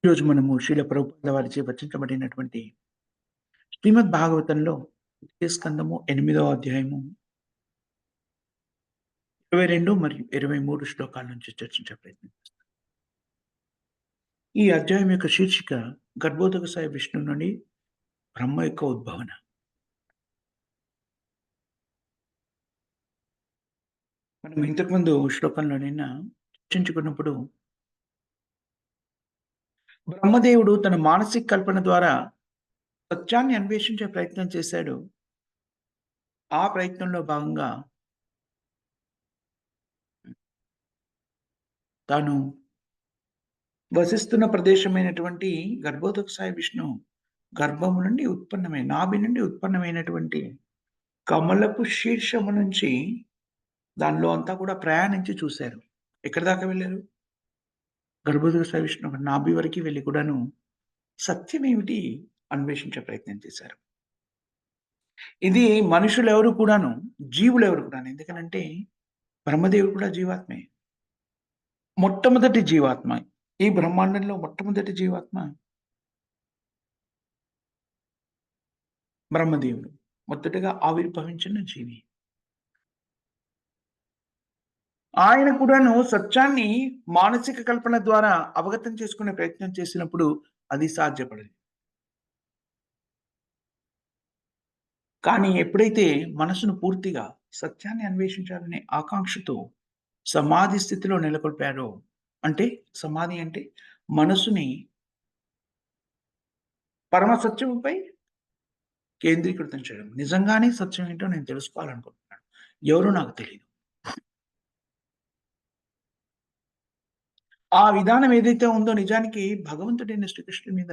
ఈరోజు మనము శ్రీల ప్రభుపాద వారిచే రచించబడినటువంటి శ్రీమద్ భాగవతంలో ద్వితీయ స్కందము 8వ అధ్యాయము 22 మరియు 23 శ్లోకాల నుంచి చర్చించే ప్రయత్నం చేస్తాం. ఈ అధ్యాయం యొక్క శీర్షిక గర్భోదక సాయి విష్ణు నుండి బ్రహ్మ యొక్క ఉద్భవన. మనం ఇంతకుముందు శ్లోకంలో చర్చించుకున్నప్పుడు బ్రహ్మదేవుడు తన మానసిక కల్పన ద్వారా సత్యాన్ని అన్వేషించే ప్రయత్నం చేశాడు. ఆ ప్రయత్నంలో భాగంగా తాను వసిస్తున్న ప్రదేశమైనటువంటి గర్భోదక సాయి విష్ణు గర్భము నుండి నాభి నుండి ఉత్పన్నమైనటువంటి కమలపు శీర్షము నుంచి దానిలో అంతా కూడా ప్రయాణించి చూశారు. ఎక్కడి దాకా వెళ్లారు? గర్భోదక సాయి విష్ణు నాభి వరకి వెళ్లి కూడాను సత్యమేమిటి అన్వేషించే ప్రయత్నం చేశారు. ఇది మనుషులెవరు కూడాను, జీవులెవరు కూడాను, ఎందుకనంటే బ్రహ్మదేవుడు కూడా జీవాత్మే. మొట్టమొదటి జీవాత్మ. ఈ బ్రహ్మాండంలో మొట్టమొదటి జీవాత్మ బ్రహ్మదేవుడు. మొదటగా ఆవిర్భవించిన జీవి. ఆయన కూడాను సత్యాన్ని మానసిక కల్పన ద్వారా అవగతం చేసుకునే ప్రయత్నం చేసినప్పుడు అది సాధ్యపడదు. కానీ ఎప్పుడైతే మనసును పూర్తిగా సత్యాన్ని అన్వేషించాలనే ఆకాంక్షతో సమాధి స్థితిలో నెలకొల్పారో, అంటే సమాధి అంటే మనసుని పరమ సత్యముపై కేంద్రీకృతం చేయడం. నిజంగానే సత్యం ఏంటో నేను తెలుసుకోవాలనుకుంటున్నాను. ఎవరో నాకు తెలీదు. ఆ విధానం ఏదైతే ఉందో నిజానికి భగవంతుడైన శ్రీకృష్ణుడి మీద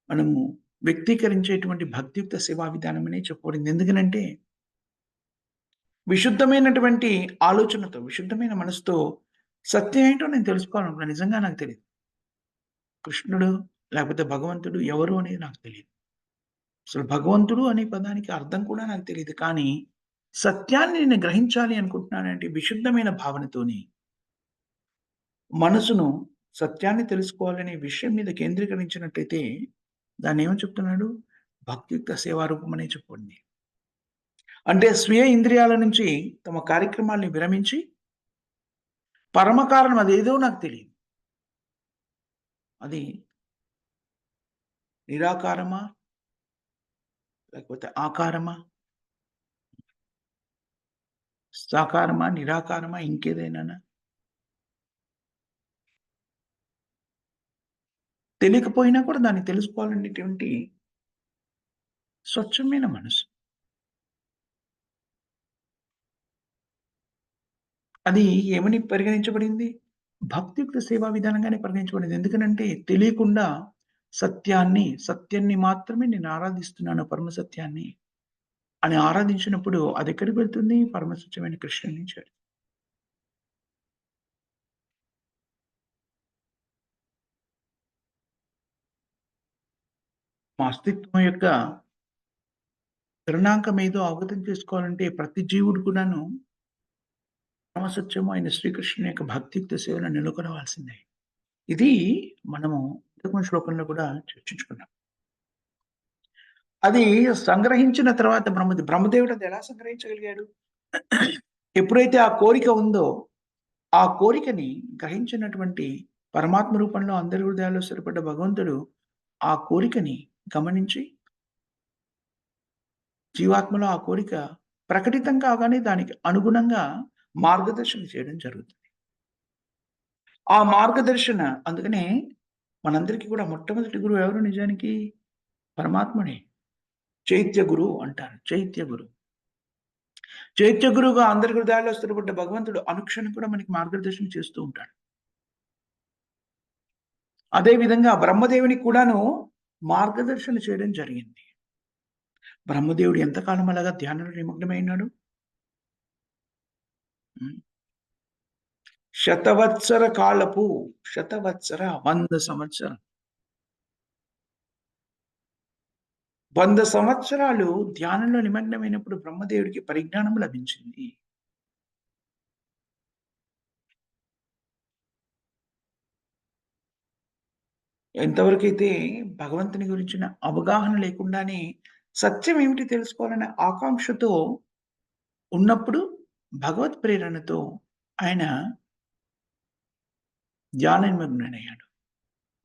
మనము వ్యక్తీకరించేటువంటి భక్తియుక్త సేవా విధానం అనే చెప్పబడింది. ఎందుకనంటే విశుద్ధమైనటువంటి ఆలోచనతో, విశుద్ధమైన మనసుతో సత్యం ఏంటో నేను తెలుసుకోవాలనుకున్నాను. నిజంగా నాకు తెలీదు. కృష్ణుడు లేకపోతే భగవంతుడు ఎవరు అనేది నాకు తెలీదు. అసలు భగవంతుడు అనే పదానికి అర్థం కూడా నాకు తెలీదు. కానీ సత్యాన్ని నేను గ్రహించాలి అనుకుంటున్నానంటే విశుద్ధమైన భావనతోని మనసును సత్యాన్ని తెలుసుకోవాలనే విషయం మీద కేంద్రీకరించినట్టయితే దాన్నేమని చెప్తున్నాడు? భక్తియుక్త సేవారూపం అనే చెప్పండి. అంటే స్వీయ ఇంద్రియాల నుంచి తమ కార్యక్రమాల్ని విరమించి పరమ కారణం అదేదో నాకు తెలీదు. అది నిరాకారమా? లేకపోతే ఆకారమా? సాకారమా? నిరాకారమా? ఇంకేదైనానా? తెలియకపోయినా కూడా దాన్ని తెలుసుకోవాలనేటువంటి స్వచ్ఛమైన మనసు. అది ఏమని పరిగణించబడింది? భక్తియుక్త సేవా విధానంగానే పరిగణించబడింది. ఎందుకనంటే తెలియకుండా సత్యాన్ని మాత్రమే నేను ఆరాధిస్తున్నాను పరమ సత్యాన్ని అని ఆరాధించినప్పుడు అదెక్కడికి వెళ్తుంది? పరమ సత్యమైన కృష్ణుని చేరుతుంది. మా అస్తిత్వం యొక్క గణాంకం ఏదో అవగతం చేసుకోవాలంటే ప్రతి జీవుడు కూడాను పరమసత్యము అయిన శ్రీకృష్ణుని యొక్క భక్తియుక్త సేవలో నెలకొనవలసిందే. ఇది మనము ఇంతకుముందు శ్లోకంలో కూడా చర్చించుకున్నాం. అది సంగ్రహించిన తర్వాత బ్రహ్మదేవుడు అది ఎలా సంగ్రహించగలిగాడు? ఎప్పుడైతే ఆ కోరిక ఉందో, ఆ కోరికని గ్రహించినటువంటి పరమాత్మ రూపంలో అందరి హృదయాల్లో స్థిరపడ్డ భగవంతుడు ఆ కోరికని గమనించి జీవాత్మలో ఆ కోరిక ప్రకటితం కాగానే దానికి అనుగుణంగా మార్గదర్శనం చేయడం జరుగుతుంది. ఆ మార్గదర్శన అందుకనే మనందరికీ కూడా మొట్టమొదటి గురువు ఎవరు నిజానికి? పరమాత్ముడే. చైత్య గురువు అంటారు. చైత్య గురువు. చైత్య గురువుగా అందరి హృదయాల్లో స్థిరపడ్డ భగవంతుడు అనుక్షణం కూడా మనకి మార్గదర్శనం చేస్తూ ఉంటాడు. అదే విధంగా బ్రహ్మదేవునికి కూడాను మార్గదర్శన చేయడం జరిగింది. బ్రహ్మదేవుడు ఎంతకాలం అలాగా ధ్యానంలో నిమగ్నమై ఉన్నాడు? హ్మ్. శతవత్సర కాలపు 100 సంవత్సరం. 100 సంవత్సరాలు ధ్యానంలో నిమగ్నమైనప్పుడు బ్రహ్మదేవుడికి పరిజ్ఞానం లభించింది. ఎంతవరకైతే భగవంతుని గురించిన అవగాహన లేకుండానే సత్యం ఏమిటి తెలుసుకోవాలనే ఆకాంక్షతో ఉన్నప్పుడు భగవత్ ప్రేరణతో ఆయన ధ్యాన నిమగ్నుడయ్యాడు.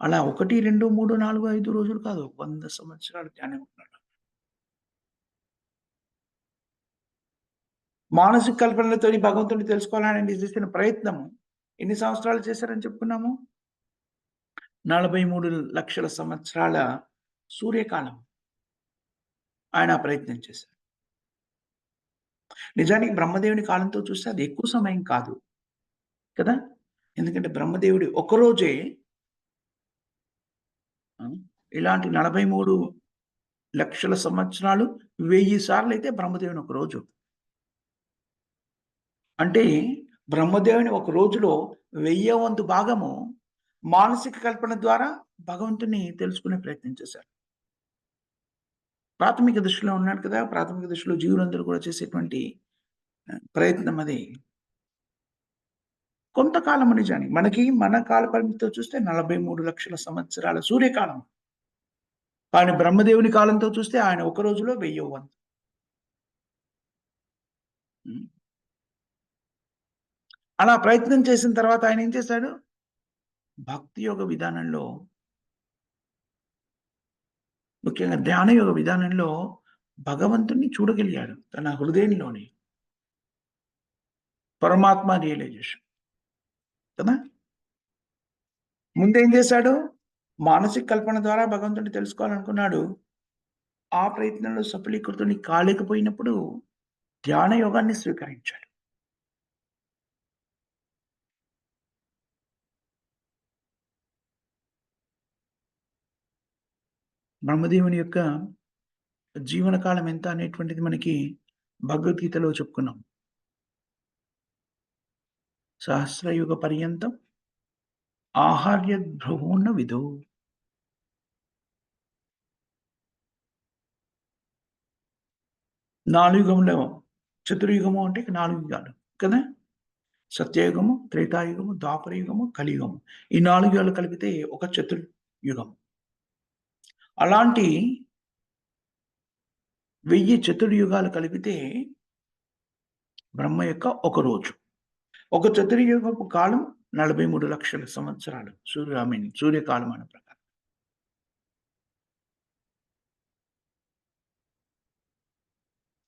అలా 1, 2, 3, 4, 5 రోజులు కాదు. 100 సంవత్సరాలు ధ్యానం ఉన్నాడు. మానసిక కల్పనలతోని భగవంతుడిని తెలుసుకోవాలని ఆయన చేసిన ప్రయత్నం ఎన్ని సంవత్సరాలు చేశారని చెప్పుకున్నాము? 43,00,000 సంవత్సరాల సూర్యకాలం ఆయన ఆ ప్రయత్నం చేశారు. నిజానికి బ్రహ్మదేవుని కాలంతో చూస్తే అది ఎక్కువ సమయం కాదు. కదా! ఎందుకంటే బ్రహ్మదేవుడు ఒక్కరోజే ఆ! ఇలాంటి 43,00,000 సంవత్సరాలు 1000 సార్లయితే బ్రహ్మదేవుని ఒక రోజు. అంటే బ్రహ్మదేవుని ఒక రోజులో 1000 వంతు భాగము మానసిక కల్పన ద్వారా భగవంతుడిని తెలుసుకునే ప్రయత్నం చేశారు. ప్రాథమిక దృష్టిలో ఉన్నాడు కదా! ప్రాథమిక దృష్టిలో జీవులందరూ కూడా చేసేటువంటి ప్రయత్నం అది. కొంతకాలము నిజానికి. మనకి మన కాల పరిమితితో చూస్తే 43,00,000 సంవత్సరాల సూర్యకాలం. కానీ బ్రహ్మదేవుని కాలంతో చూస్తే ఆయన ఒక రోజులో 1000 వంతు. హ్మ్. అలా ప్రయత్నం చేసిన తర్వాత ఆయన ఏం చేశాడు? భక్తి యోగ విధానంలో ముఖ్యంగా ధ్యాన యోగ విధానంలో భగవంతుడిని చూడగలిగాడు తన హృదయంలోనే. పరమాత్మ రియలైజేషన్ కదా! ముందేం చేశాడు? మానసిక కల్పన ద్వారా భగవంతుడిని తెలుసుకోవాలనుకున్నాడు. ఆ ప్రయత్నంలో సఫలీకృతుని కాలేకపోయినప్పుడు ధ్యాన యోగాన్ని స్వీకరించాడు. బ్రహ్మదేవుని యొక్క జీవనకాలం ఎంత అనేటువంటిది మనకి భగవద్గీతలో చెప్పుకున్నాం. సహస్రయుగ పర్యంతం ఆహార్యద్భ్రువోన్న విదో. 4 యుగంలో చతుర్యుగము అంటే 4 యుగాలు కదా! సత్యయుగము, త్రేతాయుగము, ద్వాపరయుగము, కలియుగము. ఈ 4 యుగాలు కలిపితే ఒక చతుర్యుగం. అలాంటి 1000 చతుర్యుగాలు కలిపితే బ్రహ్మ యొక్క ఒక రోజు. ఒక చతుర్యుగపు కాలం 43,00,000 సంవత్సరాలు. సూర్యకాలమాన ప్రకారం.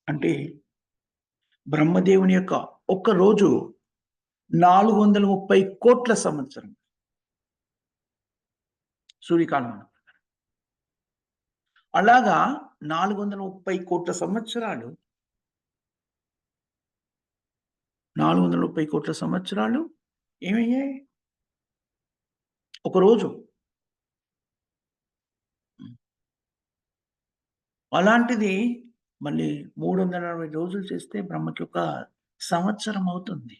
అంటే బ్రహ్మదేవుని యొక్క ఒక్క రోజు 430,00,00,000 సంవత్సరం. సూర్యకాలమానం. అలాగా 430,00,00,000 సంవత్సరాలు 430,00,00,000 సంవత్సరాలు ఏమయ్యాయి? ఒక రోజు. హ్మ్. అలాంటిది మళ్ళీ 360 రోజులు చేస్తే బ్రహ్మకి ఒక సంవత్సరం అవుతుంది.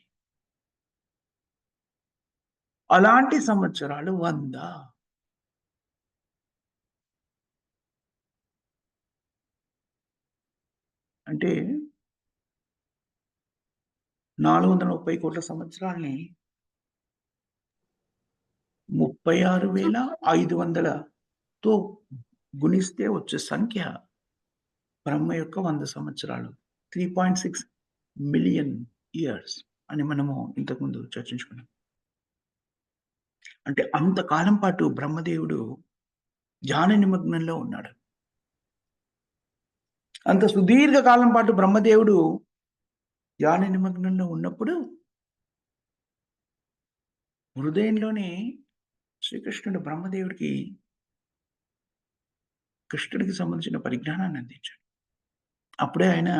అలాంటి సంవత్సరాలు 100. అంటే 430,00,00,000 సంవత్సరాల్ని 36,500తో గుణిస్తే వచ్చే సంఖ్య బ్రహ్మ యొక్క 100 సంవత్సరాలు. 3.6 మిలియన్ ఇయర్స్ అని మనము ఇంతకుముందు చర్చించుకున్నాం. అంటే అంత కాలం పాటు బ్రహ్మదేవుడు ధ్యాన నిమగ్నంలో ఉన్నాడు. అంత సుదీర్ఘ కాలం పాటు బ్రహ్మదేవుడు ధ్యాన నిమగ్నంలో ఉన్నప్పుడు హృదయంలోనే శ్రీకృష్ణుడు బ్రహ్మదేవుడికి కృష్ణుడికి సంబంధించిన పరిజ్ఞానాన్ని అందించాడు. అప్పుడే ఆయన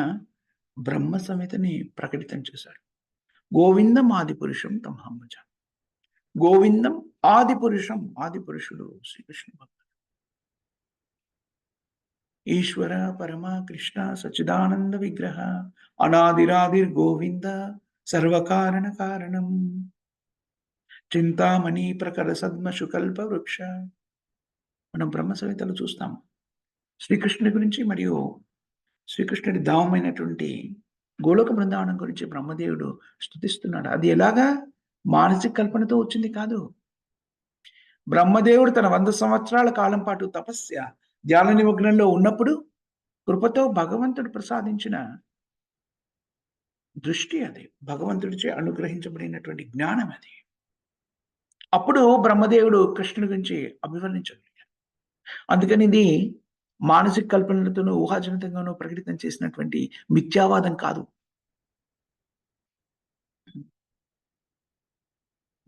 బ్రహ్మ సంహితని ప్రకటితం చేశాడు. గోవిందం ఆదిపురుషం తమహం భజ. గోవిందం ఆదిపురుషం. ఆదిపురుషుడు శ్రీకృష్ణ భగవానుడు. ఈశ్వర పరమ కృష్ణ సచ్చిదానంద విగ్రహ అనాదిరాదిర్ గోవింద సర్వకారణ కారణం చింతామణి ప్రకర సద్మషు కల్ప వృక్ష. మనం బ్రహ్మ సంహితలో చూస్తాం. శ్రీకృష్ణుడి గురించి మరియు శ్రీకృష్ణుడి ధామమైనటువంటి గోలోక బృందావనం గురించి బ్రహ్మదేవుడు స్తుతిస్తున్నాడు. అది ఎలాగా? మానసిక కల్పనతో వచ్చింది కాదు. బ్రహ్మదేవుడు తన 100 సంవత్సరాల కాలం పాటు ధ్యాన నిమగ్నంలో ఉన్నప్పుడు కృపతో భగవంతుడు ప్రసాదించిన దృష్టి అది. భగవంతుడిచే అనుగ్రహించబడినటువంటి జ్ఞానం అది. అప్పుడు బ్రహ్మదేవుడు కృష్ణుడి గురించి అభివర్ణించగలిగాడు. అందుకని ఇది మానసిక కల్పనలతోనూ, ఊహాజనితంగానూ ప్రకటితం చేసినటువంటి మిథ్యావాదం కాదు.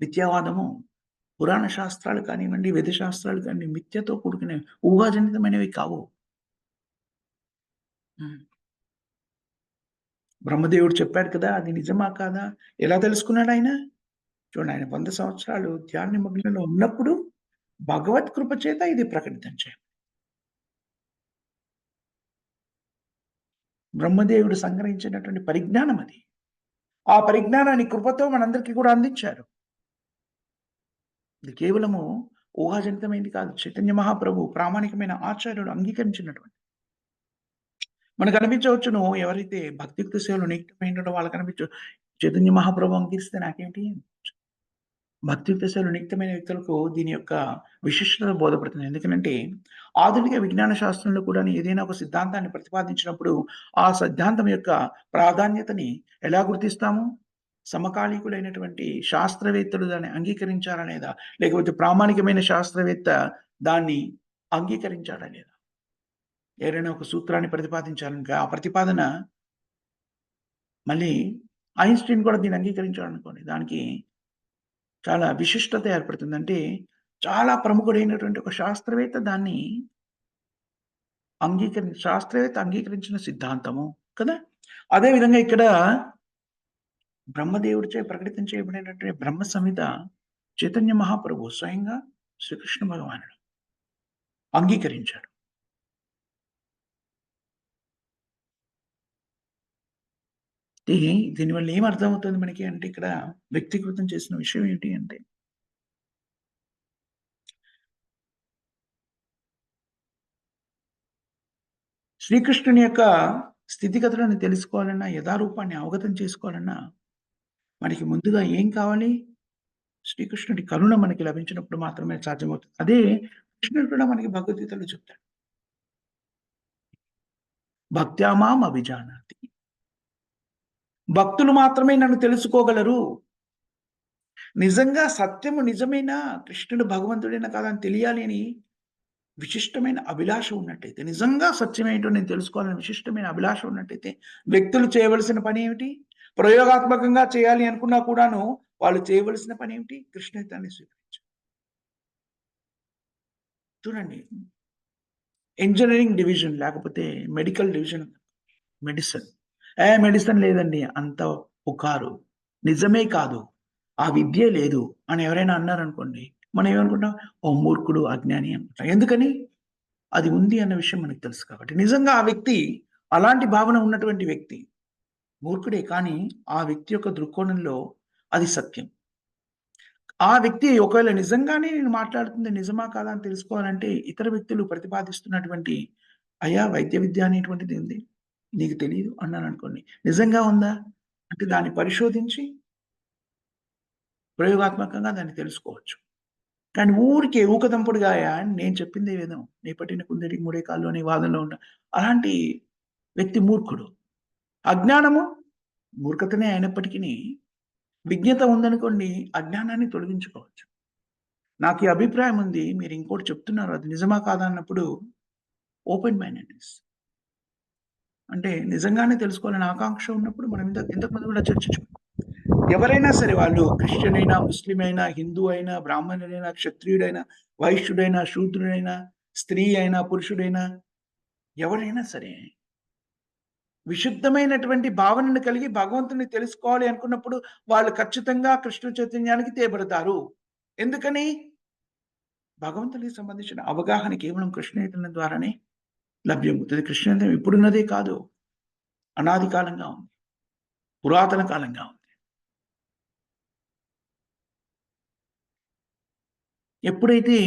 మిథ్యావాదము పురాణ శాస్త్రాలు కానివ్వండి, వేద శాస్త్రాలు కాని మిథ్యతో కూడుకున్న ఊహాజనితమైనవి కావు. హ్మ్. బ్రహ్మదేవుడు చెప్పాడు కదా! అది నిజమా కాదా? ఎలా తెలుసుకున్నాడాయన? చూడండి ఆయన 100 సంవత్సరాలు ధ్యాన నిమగ్నంలో ఉన్నప్పుడు భగవత్ కృప చేత ఇది ప్రకటితం బ్రహ్మదేవుడు సంగ్రహించినటువంటి పరిజ్ఞానం అది. ఆ పరిజ్ఞానాన్ని కృపతో మనందరికీ కూడా అందించారు. ఇది కేవలము ఊహాజనితమైంది కాదు. చైతన్య మహాప్రభు ప్రామాణికమైన ఆచార్యుడు అంగీకరించినటువంటి మనకనిపించవచ్చును ఎవరైతే భక్తియుక్త సేవలో నియుక్తమైనడో వాళ్ళకనిపించు చైతన్య మహాప్రభు అంగీకరిస్తే నాకేంటి? భక్తియుక్త సేవలో నియుక్తమైన వ్యక్తులకు దీని యొక్క విశిష్టత బోధపడుతుంది. ఎందుకనంటే, ఆధునిక విజ్ఞాన శాస్త్రంలో కూడాను ఏదైనా ఒక సిద్ధాంతాన్ని ప్రతిపాదించినప్పుడు, ఆ సిద్ధాంతం యొక్క ప్రాధాన్యతని ఎలా గుర్తిస్తాము? సమకాలీకులైనటువంటి శాస్త్రవేత్తలు దాన్ని అంగీకరించారా లేదా? లేకపోతే ప్రామాణికమైన శాస్త్రవేత్త దాన్ని అంగీకరించాడా లేదా? ఎవరైనా ఒక సూత్రాన్ని ప్రతిపాదించారనుకో, ఆ ప్రతిపాదన మళ్ళీ ఐన్‌స్టీన్ కూడా దీన్ని అంగీకరించాడనుకోండి. దానికి చాలా విశిష్టత ఏర్పడుతుంది. అంటే చాలా ప్రముఖుడైనటువంటి ఒక శాస్త్రవేత్త దాన్ని శాస్త్రవేత్త అంగీకరించిన సిద్ధాంతము కదా! అదే విధంగా ఇక్కడ బ్రహ్మదేవుడిచే ప్రకటితం చేయబడినటువంటి బ్రహ్మ సంహిత చైతన్య మహాప్రభు స్వయంగా శ్రీకృష్ణ భగవానుడు అంగీకరించాడు. దీనివల్ల ఏం అర్థమవుతుంది మనకి అంటే ఇక్కడ వ్యక్తీకృతం చేసిన విషయం ఏంటి అంటే శ్రీకృష్ణుని యొక్క స్థితిగతులను తెలుసుకోవాలన్నా, యథారూపాన్ని అవగతం చేసుకోవాలన్నా, మనకి ముందుగా ఏం కావాలి? శ్రీకృష్ణుడి కరుణ మనకి లభించినప్పుడు మాత్రమే సాధ్యమవుతుంది. అదే కృష్ణుడు కూడా మనకి భగవద్గీతలో చెప్తాడు. భక్త్యా మాం అభిజానాతి. భక్తులు మాత్రమే నన్ను తెలుసుకోగలరు. నిజంగా సత్యము నిజమేనా? కృష్ణుడు భగవంతుడేనా కాదా అని తెలియాలి అని విశిష్టమైన అభిలాష ఉన్నట్టయితే, నిజంగా సత్యమేంటో నేను తెలుసుకోవాలని విశిష్టమైన అభిలాష ఉన్నట్టయితే, వ్యక్తులు చేయవలసిన పనేమిటి? ప్రయోగాత్మకంగా చేయాలి అనుకున్నా కూడాను, వాళ్ళు చేయవలసిన పనేమిటి? కృష్ణేతాన్ని స్వీకరించడం. చూడండి, ఇంజినీరింగ్ డివిజన్ లేకపోతే మెడికల్ డివిజన్ మెడిసిన్. మెడిసిన్ లేదండి అంతా పుకారు. నిజమే కాదు. ఆ విద్యే లేదు అని ఎవరైనా అన్నారనుకోండి, మనం ఏమనుకుంటాం? ఓహ్! మూర్ఖుడు, అజ్ఞాని అనుకుంటాం. ఎందుకని? అది ఉంది అన్న విషయం మనకు తెలుసు కాబట్టి. నిజంగా ఆ వ్యక్తి అలాంటి భావన ఉన్నటువంటి వ్యక్తి. మూర్ఖుడే కానీ, ఆ వ్యక్తి యొక్క దృక్కోణంలో అది సత్యం. ఆ వ్యక్తి ఒకవేళ నిజంగానే నేను మాట్లాడుతుంది నిజమా కాదా అని తెలుసుకోవాలంటే, ఇతర వ్యక్తులు ప్రతిపాదిస్తున్నటువంటి అయ్యా వైద్య విద్య అనేటువంటిది ఉంది. నీకు తెలీదు అన్నాననుకోండి. నిజంగా ఉందా? అంటే దాన్ని పరిశోధించి ప్రయోగాత్మకంగా దాన్ని తెలుసుకోవచ్చు. కానీ ఊరికే ఊకదంపుడుగాయ నేను చెప్పిందే వేదం. నీ పట్టిన కుందేటికి మూడే కాళ్ళు అనే వాదనలో ఉన్న అలాంటి వ్యక్తి మూర్ఖుడు. అజ్ఞానము మూర్ఖతనే అయినప్పటికిని విజ్ఞత ఉందనుకోండి అజ్ఞానాన్ని తొలగించుకోవచ్చు. నాకు ఈ అభిప్రాయం ఉంది. మీరు ఇంకోటి చెప్తున్నారు. అది నిజమా కాదా అన్నప్పుడు ఓపెన్ మైండెడ్‌నెస్. అంటే నిజంగానే తెలుసుకోవాలని ఆకాంక్ష ఉన్నప్పుడు మనం ఇంతకు ముందు కూడా చర్చించుకున్నాం. ఎవరైనా సరే వాళ్ళు క్రిస్టియన్ అయినా, ముస్లిం అయినా, హిందూ అయినా, బ్రాహ్మణుడైనా, క్షత్రియుడైనా, వైశ్యుడైనా, శూద్రుడైనా, స్త్రీ అయినా, పురుషుడైనా ఎవరైనా సరే విశుద్ధమైనటువంటి భావనను కలిగి భగవంతుడిని తెలుసుకోవాలి అనుకున్నప్పుడు వాళ్ళు ఖచ్చితంగా కృష్ణ చైతన్యానికి తేబడతారు. ఎందుకని? భగవంతునికి సంబంధించిన అవగాహన కేవలం కృష్ణ చైతన్యం ద్వారానే లభ్యమవుతది. కృష్ణ చైతన్యం ఇప్పుడున్నదే కాదు. అనాది కాలంగా ఉంది. పురాతన కాలంగా ఉంది. ఎప్పుడైతే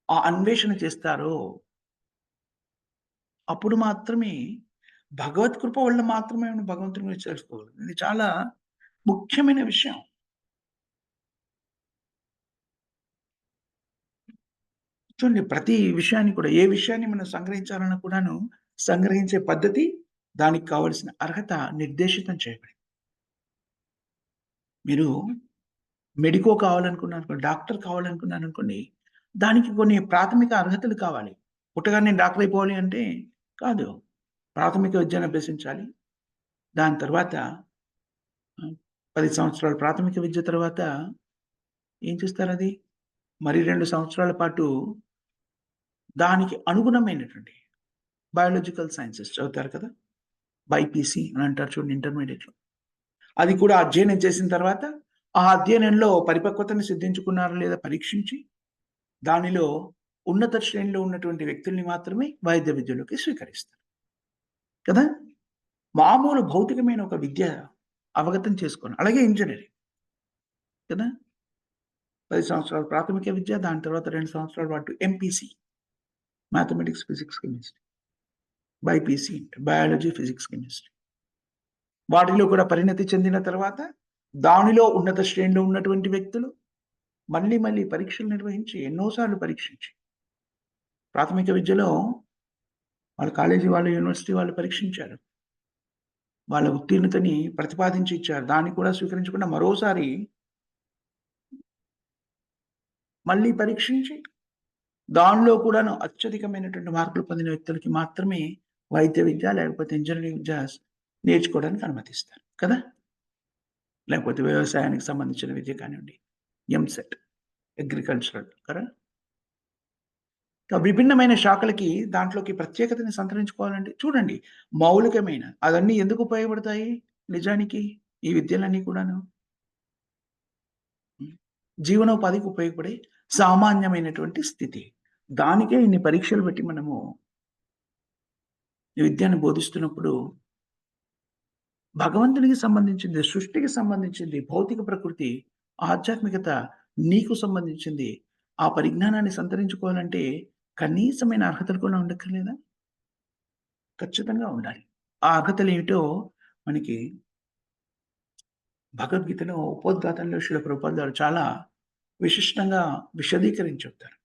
ఆ అన్వేషణ చేస్తారో అప్పుడు మాత్రమే భగవత్ కృప వల్ల మాత్రమే మనం భగవంతుని గురించి తెలుసుకోగలం. ఇది చాలా ముఖ్యమైన విషయం. చూడండి ప్రతి విషయాన్ని కూడా ఏ విషయాన్ని మనం సంగ్రహించాలన్నా కూడాను సంగ్రహించే పద్ధతి, దానికి కావాల్సిన అర్హత నిర్దేశితం చేయబడింది. మీరు మెడికో కావాలనుకున్నారనుకోండి, డాక్టర్ కావాలనుకున్నారనుకోండి, దానికి కొన్ని ప్రాథమిక అర్హతలు కావాలి. పుట్టగానే నేను డాక్టర్ అయిపోవాలి అంటే కాదు. ప్రాథమిక విద్యను అభ్యసించాలి. దాని తర్వాత 10 సంవత్సరాల ప్రాథమిక విద్య తర్వాత ఏం చేస్తారది? మరి 2 సంవత్సరాల పాటు దానికి అనుగుణమైనటువంటి బయోలాజికల్ సైన్సెస్ చదువుతారు కదా! బైపీసీ అని అంటారు చూడండి ఇంటర్మీడియేట్‌లో. అది కూడా అధ్యయనం చేసిన తర్వాత, ఆ అధ్యయనంలో పరిపక్వతను సిద్ధించుకున్నారా లేదా పరీక్షించి, దానిలో ఉన్నత శ్రేణిలో ఉన్నటువంటి వ్యక్తుల్ని మాత్రమే వైద్య విద్యలోకి స్వీకరిస్తారు. కదా! మామూలు భౌతికమైన ఒక విద్య అవగతం చేసుకోను. అలాగే ఇంజినీరింగ్ కదా! 10 సంవత్సరాల ప్రాథమిక విద్య, దాని తర్వాత 2 సంవత్సరాల పాటు MPC mathematics, physics, chemistry. BiPC biology, physics, chemistry. వాటిలో కూడా పరిణతి చెందిన తర్వాత, దానిలో ఉన్నత శ్రేణిలో ఉన్నటువంటి వ్యక్తులు మళ్ళీ, మళ్ళీ పరీక్షలు నిర్వహించి ఎన్నో సార్లు పరీక్షించి, ప్రాథమిక విద్యలో వాళ్ళ కాలేజీ వాళ్ళు, యూనివర్సిటీ వాళ్ళు పరీక్షించారు. వాళ్ళ ఉత్తీర్ణతని ప్రతిపాదించి ఇచ్చారు. దాన్ని కూడా స్వీకరించకుండా మరోసారి మళ్ళీ పరీక్షించి, దానిలో కూడాను అత్యధికమైనటువంటి మార్కులు పొందిన వ్యక్తులకి మాత్రమే వైద్య విద్య, లేకపోతే ఇంజినీరింగ్ విద్య నేర్చుకోవడానికి అనుమతిస్తారు. కదా! లేకపోతే వ్యవసాయానికి సంబంధించిన విద్య కానివ్వండి, ఎంసెట్, అగ్రికల్చరల్ కదా! విభిన్నమైన శాఖలకి దాంట్లోకి ప్రత్యేకతని సంతరించుకోవాలంటే చూడండి మౌలికమైన అవన్నీ ఎందుకు ఉపయోగపడతాయి నిజానికి ఈ విద్యలన్నీ కూడాను? హ్మ్. జీవనోపాధికి ఉపయోగపడే సామాన్యమైనటువంటి స్థితి. దానికే ఇన్ని పరీక్షలు పెట్టి మనము ఈ విద్యను బోధిస్తున్నప్పుడు భగవంతునికి సంబంధించింది, సృష్టికి సంబంధించింది, భౌతిక ప్రకృతి, ఆధ్యాత్మికత, నీకు సంబంధించింది. ఆ పరిజ్ఞానాన్ని సంతరించుకోవాలంటే కనీసమైన అర్హతలు కూడా ఉండక్కర్లేదా? ఖచ్చితంగా ఉండాలి. ఆ అర్హతలేమిటో మనకి భగవద్గీతలో ఉపోద్ఘాతంలో శ్రీల ప్రభుపాదులు వారు చాలా విశిష్టంగా విశదీకరించి చెప్తారు.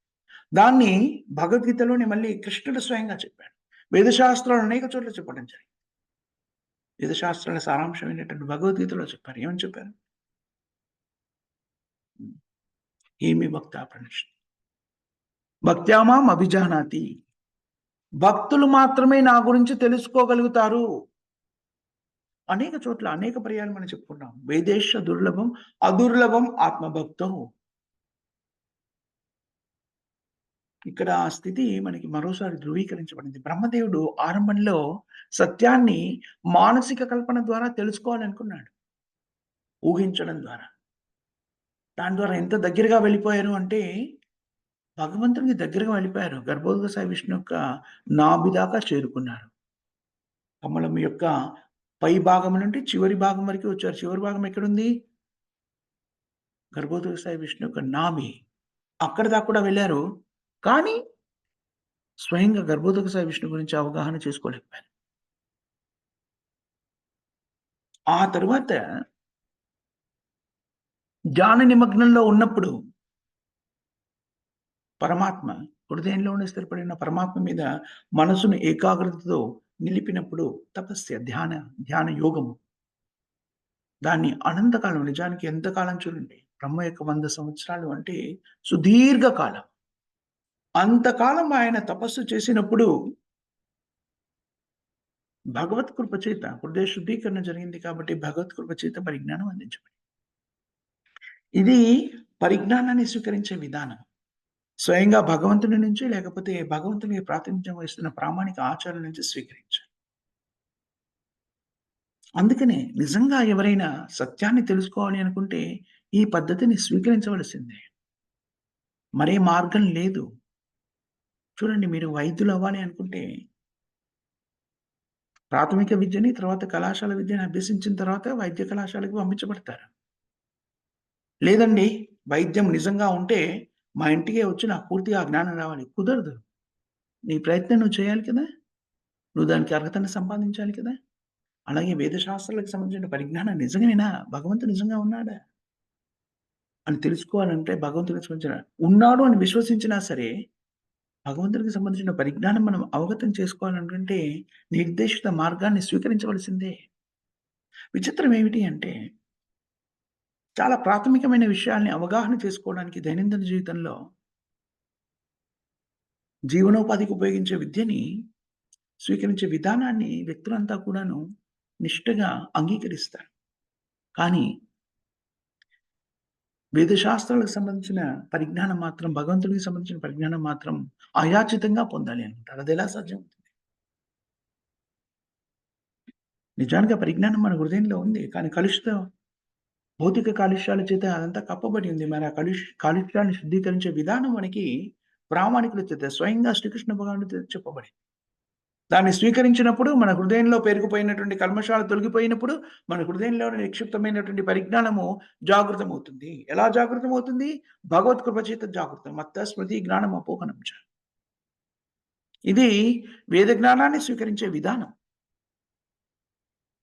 దాన్ని భగవద్గీతలోనే మళ్ళీ కృష్ణుడు స్వయంగా చెప్పాడు. వేదశాస్త్రాలు అనేక చోట్ల చెప్పడం జరిగింది. వేదశాస్త్రాల సారాంశం ఏంటంటే భగవద్గీతలో చెప్పారు. ఏమని చెప్పారు? హ్మ్. ఏమి భక్తా ప్రణశ్యతి. భక్త్యా మాం అభిజానాతి. భక్తులు మాత్రమే నా గురించి తెలుసుకోగలుగుతారు. అనేక చోట్ల అనేక పర్యాయాలు మనం చెప్పుకున్నాం. వేదేశ దుర్లభం, అదుర్లభం ఆత్మభక్తో. ఇక్కడ ఆ స్థితి మనకి మరోసారి ధృవీకరించబడింది. బ్రహ్మదేవుడు ఆరంభంలో సత్యాన్ని మానసిక కల్పన ద్వారా తెలుసుకోవాలనుకున్నాడు. ఊహించడం ద్వారా. దాని ద్వారా ఎంత దగ్గరగా వెళ్ళిపోయారు అంటే, భగవంతునికి దగ్గరగా వెళ్ళిపోయారు. గర్భోదక సాయి విష్ణు యొక్క నాభి దాకా చేరుకున్నారు. కమలం యొక్క పై భాగం నుండి చివరి భాగం వరకు వచ్చారు. చివరి భాగం ఎక్కడుంది? గర్భోదక సాయి విష్ణు యొక్క నాభి. అక్కడి దాకా కూడా వెళ్లారు. కానీ స్వయంగా గర్భోదక సాయి విష్ణు గురించి అవగాహన చేసుకోలేకపోయారు. ఆ తరువాత ధ్యాన నిమగ్నంలో ఉన్నప్పుడు పరమాత్మ హృదయంలోనే స్థిరపడిన పరమాత్మ మీద మనసును ఏకాగ్రతతో నిలిపినప్పుడు ధ్యాన యోగము. దాన్ని అనంతకాలం నిజానికి ఎంత కాలం చూడండి. బ్రహ్మ యొక్క 100 సంవత్సరాలు అంటే సుదీర్ఘ కాలం. అంతకాలం ఆయన తపస్సు చేసినప్పుడు భగవత్ కృప చేత హృదయ శుద్ధీకరణ జరిగింది కాబట్టి భగవత్ కృప చేత పరిజ్ఞానం అందించబడింది. ఇది పరిజ్ఞానాన్ని స్వీకరించే విధానం. స్వయంగా భగవంతుని నుంచి లేకపోతే భగవంతునికి ప్రాతినిధ్యం వహిస్తున్న ప్రామాణిక ఆచారాల నుంచి స్వీకరించాలి. అందుకనే నిజంగా ఎవరైనా సత్యాన్ని తెలుసుకోవాలి అనుకుంటే ఈ పద్ధతిని స్వీకరించవలసిందే. మరే మార్గం లేదు. చూడండి మీరు వైద్యులు అవ్వాలి అనుకుంటే ప్రాథమిక విద్యని, తర్వాత కళాశాల విద్యని అభ్యసించిన తర్వాత వైద్య కళాశాలకు పంపించబడతారు. లేదండి వైద్యం నిజంగా ఉంటే మా ఇంటికే వచ్చి నాకు పూర్తిగా ఆ జ్ఞానం రావాలి. కుదరదు. నీ ప్రయత్నం నువ్వు చేయాలి కదా! నువ్వు దానికి అర్హతను సంపాదించాలి కదా! అలాగే వేద శాస్త్రాలకు సంబంధించిన పరిజ్ఞానం నిజమేనా? భగవంతుడు నిజంగా ఉన్నాడా? అని తెలుసుకోవాలంటే భగవంతునికి సంబంధించిన ఉన్నాడు అని విశ్వసించినా సరే, భగవంతుడికి సంబంధించిన పరిజ్ఞానం మనం అవగతం చేసుకోవాలనుకుంటే, నిర్దేశిత మార్గాన్ని స్వీకరించవలసిందే. విచిత్రం ఏమిటి అంటే, చాలా ప్రాథమికమైన విషయాల్ని అవగాహన చేసుకోవడానికి దైనందిన జీవితంలో జీవనోపాధికి ఉపయోగించే విద్యని స్వీకరించే విధానాన్ని వ్యక్తులంతా కూడాను నిష్ఠగా అంగీకరిస్తారు. కానీ వేదశాస్త్రాలకు సంబంధించిన పరిజ్ఞానం మాత్రం, భగవంతుడికి సంబంధించిన పరిజ్ఞానం మాత్రం అయాచితంగా పొందాలి అంటారు. అదెలా సాధ్యం? నిజానికి ఆ పరిజ్ఞానం మన హృదయంలో ఉంది. కానీ భౌతిక కాలుష్యాల చేత అదంతా కప్పబడి ఉంది. మరి ఆ కాలుష్యాన్ని శుద్ధీకరించే విధానం మనకి ప్రామాణికుల చేత స్వయంగా శ్రీకృష్ణ భగవానుడి చేత చెప్పబడింది. దాన్ని స్వీకరించినప్పుడు మన హృదయంలో పేరుకుపోయినటువంటి కల్మషాలు తొలగిపోయినప్పుడు, మన హృదయంలోని నిక్షిప్తమైనటువంటి పరిజ్ఞానము జాగృతమవుతుంది. ఎలా జాగృతమవుతుంది? భగవత్ కృప చేత జాగృతం. మత్త స్మృతి జ్ఞానం అపోహనం చ. ఇది వేద జ్ఞానాన్ని స్వీకరించే విధానం.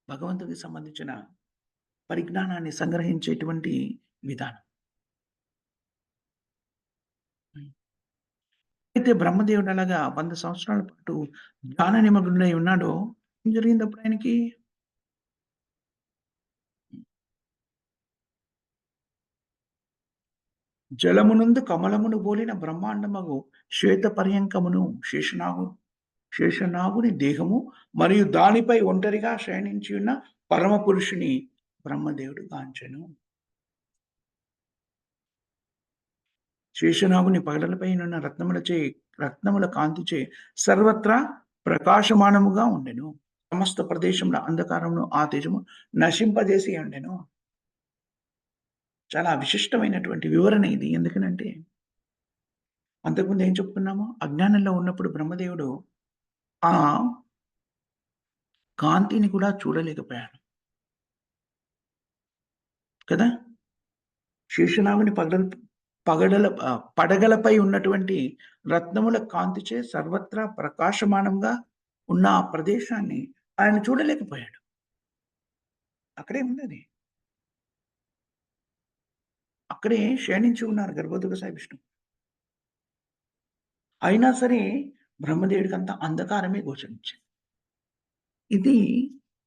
భగవంతుడికి సంబంధించిన పరిజ్ఞానాన్ని సంగ్రహించేటువంటి విధానం. హ్మ్. అయితే బ్రహ్మదేవుడు అలాగా 100 సంవత్సరాల పాటు ధ్యాన నిమగ్నుడై ఉన్నాడో, ఏం జరిగిందప్పుడు ఆయనకి? జలమునందు కమలమును బోలిన బ్రహ్మాండమగు శ్వేతపర్యంకమును శేషనాగుని దేహము మరియు దానిపై ఒంటరిగా శయనించి ఉన్న పరమపురుషుని బ్రహ్మదేవుడు గాంచెను. శేషనాగుని పగడలపైనున్న రత్నముల కాంతిచే సర్వత్రా ప్రకాశమానముగా ఉండెను. సమస్త ప్రదేశంలో అంధకారమును ఆ తేజము నశింపజేసి ఉండెను. చాలా విశిష్టమైనటువంటి వివరణ ఇది. ఎందుకనంటే, అంతకుముందు ఏం చెప్పుకున్నాము? అజ్ఞానంలో ఉన్నప్పుడు బ్రహ్మదేవుడు ఆ కాంతిని కూడా చూడలేకపోయాడు. కదా! శేషనాగుని పడగలపై ఉన్నటువంటి రత్నముల కాంతిచే సర్వత్రా ప్రకాశమానంగా ఉన్న ఆ ప్రదేశాన్ని ఆయన చూడలేకపోయాడు. అక్కడే ఉందది. అక్కడే శయనించి ఉన్నారు గర్భోదక సాయి విష్ణువు. అయినా సరే బ్రహ్మదేవుడికంతా అంధకారమే గోచరించింది. ఇది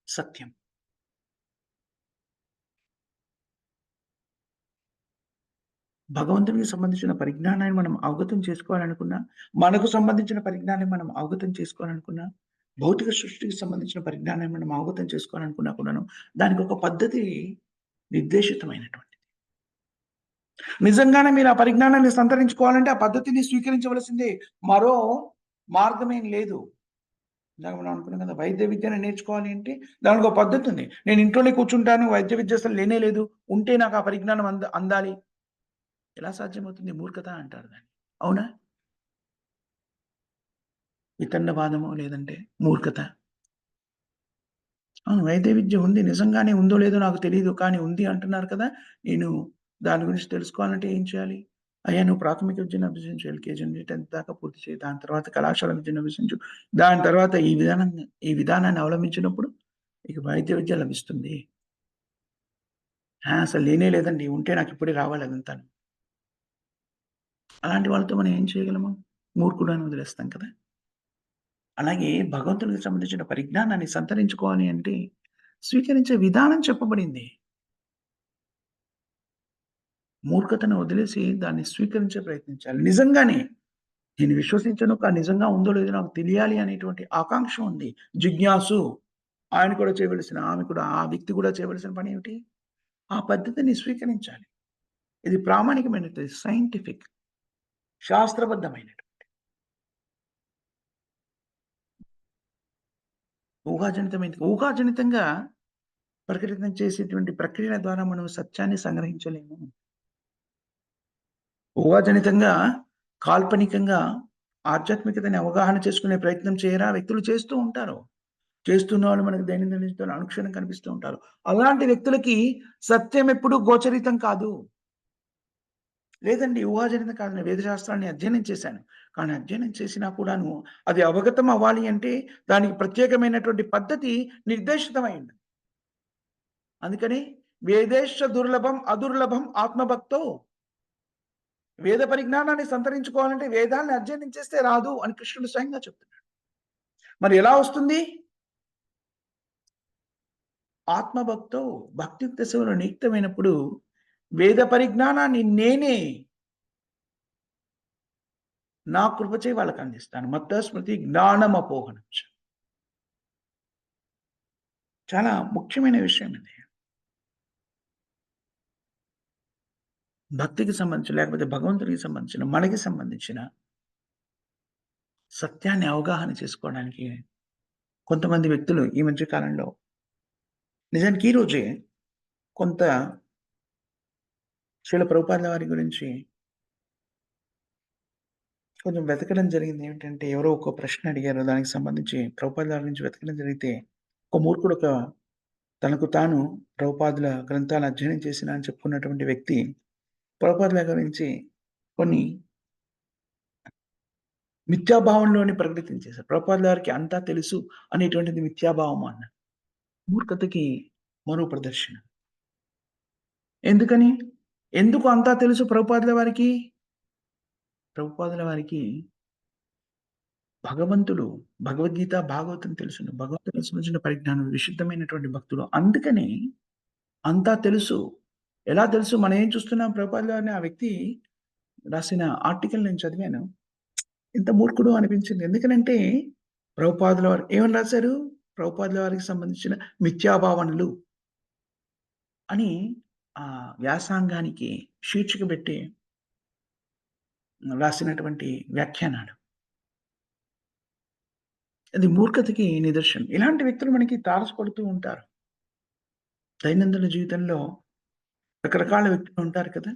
సత్యం. భగవంతునికి సంబంధించిన పరిజ్ఞానాన్ని మనం అవగతం చేసుకోవాలనుకున్నా, మనకు సంబంధించిన పరిజ్ఞానాన్ని మనం అవగతం చేసుకోవాలనుకున్నా, భౌతిక సృష్టికి సంబంధించిన పరిజ్ఞానాన్ని మనం అవగతం చేసుకోవాలనుకున్నా కూడాను, దానికొక పద్ధతి నిర్దేశితమైనటువంటిది. నిజంగానే మీరు ఆ పరిజ్ఞానాన్ని సంతరించుకోవాలంటే ఆ పద్ధతిని స్వీకరించవలసిందే. మరో మార్గమేం లేదు. ఇందాక మనం అనుకున్నాం కదా! వైద్య విద్యను నేర్చుకోవాలి అంటే దానికో పద్ధతుంది. నేను ఇంట్లోనే కూర్చుంటాను. వైద్య విద్య అసలు లేనే లేదు. ఉంటే నాకు ఆ పరిజ్ఞానం అందాలి. ఎలా సాధ్యమవుతుంది? మూర్ఖత అంటారు దాన్ని. అవునా? వితండవాదమో లేదంటే మూర్ఖత. అవును. వైద్య విద్య ఉంది. నిజంగానే ఉందో లేదో నాకు తెలీదు. కానీ ఉంది అంటున్నారు కదా! నేను దాని గురించి తెలుసుకోవాలంటే ఏం చేయాలి? అయ్యా! నువ్వు ప్రాథమిక విద్యను అభ్యసించు. ఎల్‌కేజీ నుండి 10థ్ దాకా పూర్తి చేయి. దాని తర్వాత కళాశాల విద్యను అభ్యసించు. దాని తర్వాత ఈ విధానాన్ని అవలంబించినప్పుడు నీకు వైద్య విద్య లభిస్తుంది. అసలు లేనే లేదండి. ఉంటే నాకిప్పుడే రావాలి అదంతాను. అలాంటి వాళ్ళతో మనం ఏం చేయగలము? మూర్ఖుడు అని వదిలేస్తాం కదా! అలాగే భగవంతునికి సంబంధించిన పరిజ్ఞానాన్ని సంతరించుకోవాలి అంటే స్వీకరించే విధానం చెప్పబడింది. మూర్ఖతను వదిలేసి దాన్ని స్వీకరించే ప్రయత్నించాలి. నిజంగానే నేను విశ్వసించను. కానీ నిజంగా ఉందో లేదో నాకు తెలియాలి అనేటువంటి ఆకాంక్ష ఉంది. జిజ్ఞాసు. ఆమె కూడా ఆ వ్యక్తి కూడా చేయవలసిన పనేమిటి? ఆ పద్ధతిని స్వీకరించాలి. ఇది ప్రామాణికమైనది. సైంటిఫిక్. శాస్త్రబద్ధమైనటు. ఊహాజనితంగా ప్రకటితం చేసేటువంటి ప్రక్రియల ద్వారా మనం సత్యాన్ని సంగ్రహించలేము. ఊహాజనితంగా, కాల్పనికంగా ఆధ్యాత్మికతని అవగాహన చేసుకునే ప్రయత్నం చేయరా? వ్యక్తులు చేస్తూ ఉంటారు. చేస్తున్న వాళ్ళు మనకు దైనందిన జీవితంలో అనుక్షణం కనిపిస్తూ ఉంటారు. అలాంటి వ్యక్తులకి సత్యం ఎప్పుడు గోచరితం కాదు. లేదండి ఊహాజనితం కాదు. నేను వేదశాస్త్రాన్ని అధ్యయనం చేశాను. కానీ అధ్యయనం చేసినా కూడాను అది అవగతం అవ్వాలి అంటే దానికి ప్రత్యేకమైనటువంటి పద్ధతి నిర్దేశితమైంది. అందుకని వేదేశ దుర్లభం అదుర్లభం ఆత్మభక్తో వేద పరిజ్ఞానాన్ని సంతరించుకోవాలంటే వేదాల్ని అధ్యయనం చేస్తే రాదు అని కృష్ణుడు స్వయంగా చెప్తున్నాడు. మరి ఎలా వస్తుంది? ఆత్మభక్తో భక్తియుక్త సేవలో నియుక్తమైనప్పుడు వేద పరిజ్ఞానాన్ని నేనే నా కృపచే వాళ్ళకందిస్తాను. మత్త స్మృతి జ్ఞానమపోహనం చ. చాలా ముఖ్యమైన విషయం ఇది. భక్తికి సంబంధించి లేకపోతే భగవంతుడికి సంబంధించిన, మనకి సంబంధించిన సత్యాన్ని అవగాహన చేసుకోవడానికి కొంతమంది వ్యక్తులు ఈ మధ్య కాలంలో నిజానికి ఈ రోజే కొంత శ్రీల ప్రభుపాదుల వారి గురించి కొంచెం వెతకడం జరిగింది. ఏమిటంటే ఎవరో ఒక ప్రశ్న అడిగారు. దానికి సంబంధించి ప్రభుపాదుల వారి గురించి వెతకడం జరిగితే, ఒక మూర్ఖుడు తనకు తాను ప్రభుపాదుల గ్రంథాలు అధ్యయనం చేసిన అని చెప్పుకున్నటువంటి వ్యక్తి ప్రభుపాదుల గురించి కొన్ని మిథ్యాభావంలోని ప్రకటించేశారు. ప్రభుపాదుల వారికి అంతా తెలుసు అనేటువంటిది మిథ్యాభావం అన్నారు. మూర్ఖతకి మరో ప్రదర్శన. ఎందుకని? ఎందుకు అంతా తెలుసు ప్రభుపాదుల వారికి? ప్రభుపాదుల వారికి భగవంతుడు, భగవద్గీత, భాగవతం తెలుసును. భగవంతునికి సంబంధించిన పరిజ్ఞానం, విశుద్ధమైనటువంటి భక్తుడు. అందుకని అంతా తెలుసు. ఎలా తెలుసు? మనం ఏం చూస్తున్నాం ప్రభుపాదుల వారిని ఆ వ్యక్తి రాసిన ఆర్టికల్ నేను చదివాను. ఎంత మూర్ఖుడు అనిపించింది. ఎందుకనంటే ప్రభుపాదుల వారు ఏమని రాశారు? ప్రభుపాదుల వారికి సంబంధించిన మిథ్యాభావనలు అని వ్యాసాంగానికి శీర్షిక పెట్టి రాసినటువంటి వ్యాఖ్యానాలు. అది మూర్ఖతకి నిదర్శనం. ఇలాంటి వ్యక్తులు మనకి తారసపడుతూ ఉంటారు. దైనందిన జీవితంలో రకరకాల వ్యక్తులు ఉంటారు కదా!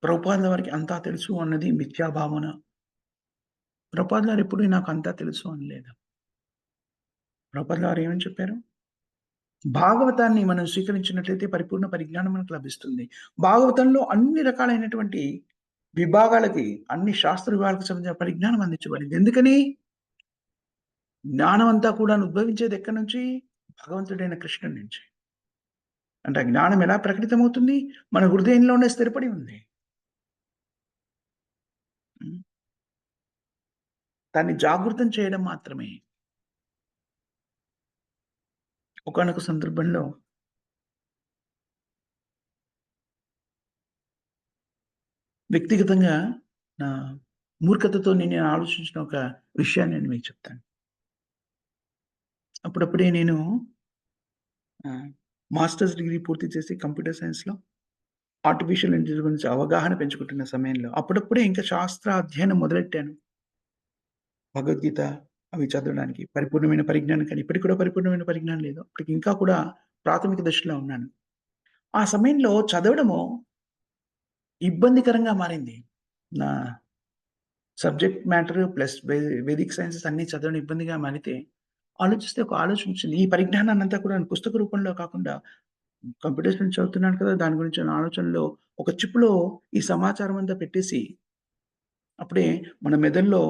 ప్రభుపాదుల వారికి అంతా తెలుసు అన్నది మిథ్యా భావన. ప్రభుపాదుల వారు ఎప్పుడు నాకు అంతా తెలుసు అనలేదు. ప్రభుపాదుల వారు ఏమని చెప్పారు? భాగవతాన్ని మనం స్వీకరించినట్లయితే పరిపూర్ణ పరిజ్ఞానం మనకు లభిస్తుంది. భాగవతంలో అన్ని రకాలైనటువంటి విభాగాలకి, అన్ని శాస్త్ర విభాగాలకు సంబంధించిన పరిజ్ఞానం అందించబడింది. ఎందుకని? జ్ఞానం అంతా కూడాను ఉద్భవించేది ఎక్కడి నుంచి? భగవంతుడైన కృష్ణుడి నుంచి. అంటే ఆ జ్ఞానం ఎలా ప్రకటితమవుతుంది? మన హృదయంలోనే స్థిరపడి ఉంది. హ్మ్. దాన్ని జాగృతం చేయడం మాత్రమే. ఒకానొక సందర్భంలో వ్యక్తిగతంగా నా మూర్ఖతతో నేను ఆలోచించిన ఒక విషయాన్ని నేను మీకు చెప్తాను. అప్పుడప్పుడే నేను ఆహ్, మాస్టర్స్ డిగ్రీ పూర్తి చేసి కంప్యూటర్ సైన్స్‌లో ఆర్టిఫిషియల్ ఇంటెలిజెన్స్ గురించి అవగాహన పెంచుకుంటున్న సమయంలో అప్పుడప్పుడే ఇంకా శాస్త్ర అధ్యయనం మొదలెట్టాను. భగవద్గీత అవి చదవడానికి పరిపూర్ణమైన పరిజ్ఞానం కానీ ఇప్పటికి కూడా పరిపూర్ణమైన పరిజ్ఞానం లేదు. అప్పటికి ఇంకా కూడా ప్రాథమిక దశలో ఉన్నాను. ఆ సమయంలో చదవడము ఇబ్బందికరంగా మారింది. నా subject matter plus Vedic sciences అన్నీ చదవడం ఇబ్బందిగా మారితే, ఆలోచిస్తే ఒక ఆలోచన వచ్చింది. ఈ పరిజ్ఞానాన్నంతా కూడా పుస్తక రూపంలో కాకుండా కంప్యూటర్ సైన్స్ చదువుతున్నాను కదా! దాని గురించిన ఆలోచనలో ఒక చిప్‌లో ఈ సమాచారం అంతా పెట్టేసి, అప్పుడే మన మెదడులో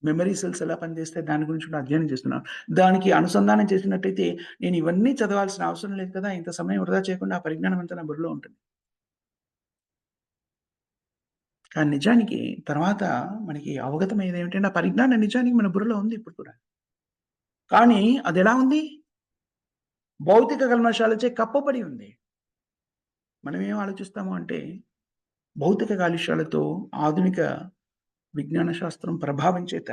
మెమరీ సెల్స్ ఎలా పనిచేస్తాయి దాని గురించి కూడా అధ్యయనం చేస్తున్నాను. దానికి అనుసంధానం చేసినట్టయితే నేను ఇవన్నీ చదవాల్సిన అవసరం లేదు కదా! ఇంత సమయం వృధా చేయకుండా ఆ పరిజ్ఞానం అంతా నా బుర్రలో ఉంటుంది. కానీ నిజానికి తర్వాత మనకి అవగతమయ్యేది ఏమిటంటే, ఆ పరిజ్ఞానం నిజానికి మన బుర్రలో ఉంది ఇప్పుడు కూడా. కానీ అదెలా ఉంది? భౌతిక కల్మషాలచే కప్పబడి ఉంది. మనం ఏం ఆలోచిస్తాము అంటే, భౌతిక కాలుష్యాలతో ఆధునిక విజ్ఞాన శాస్త్రం ప్రభావం చేత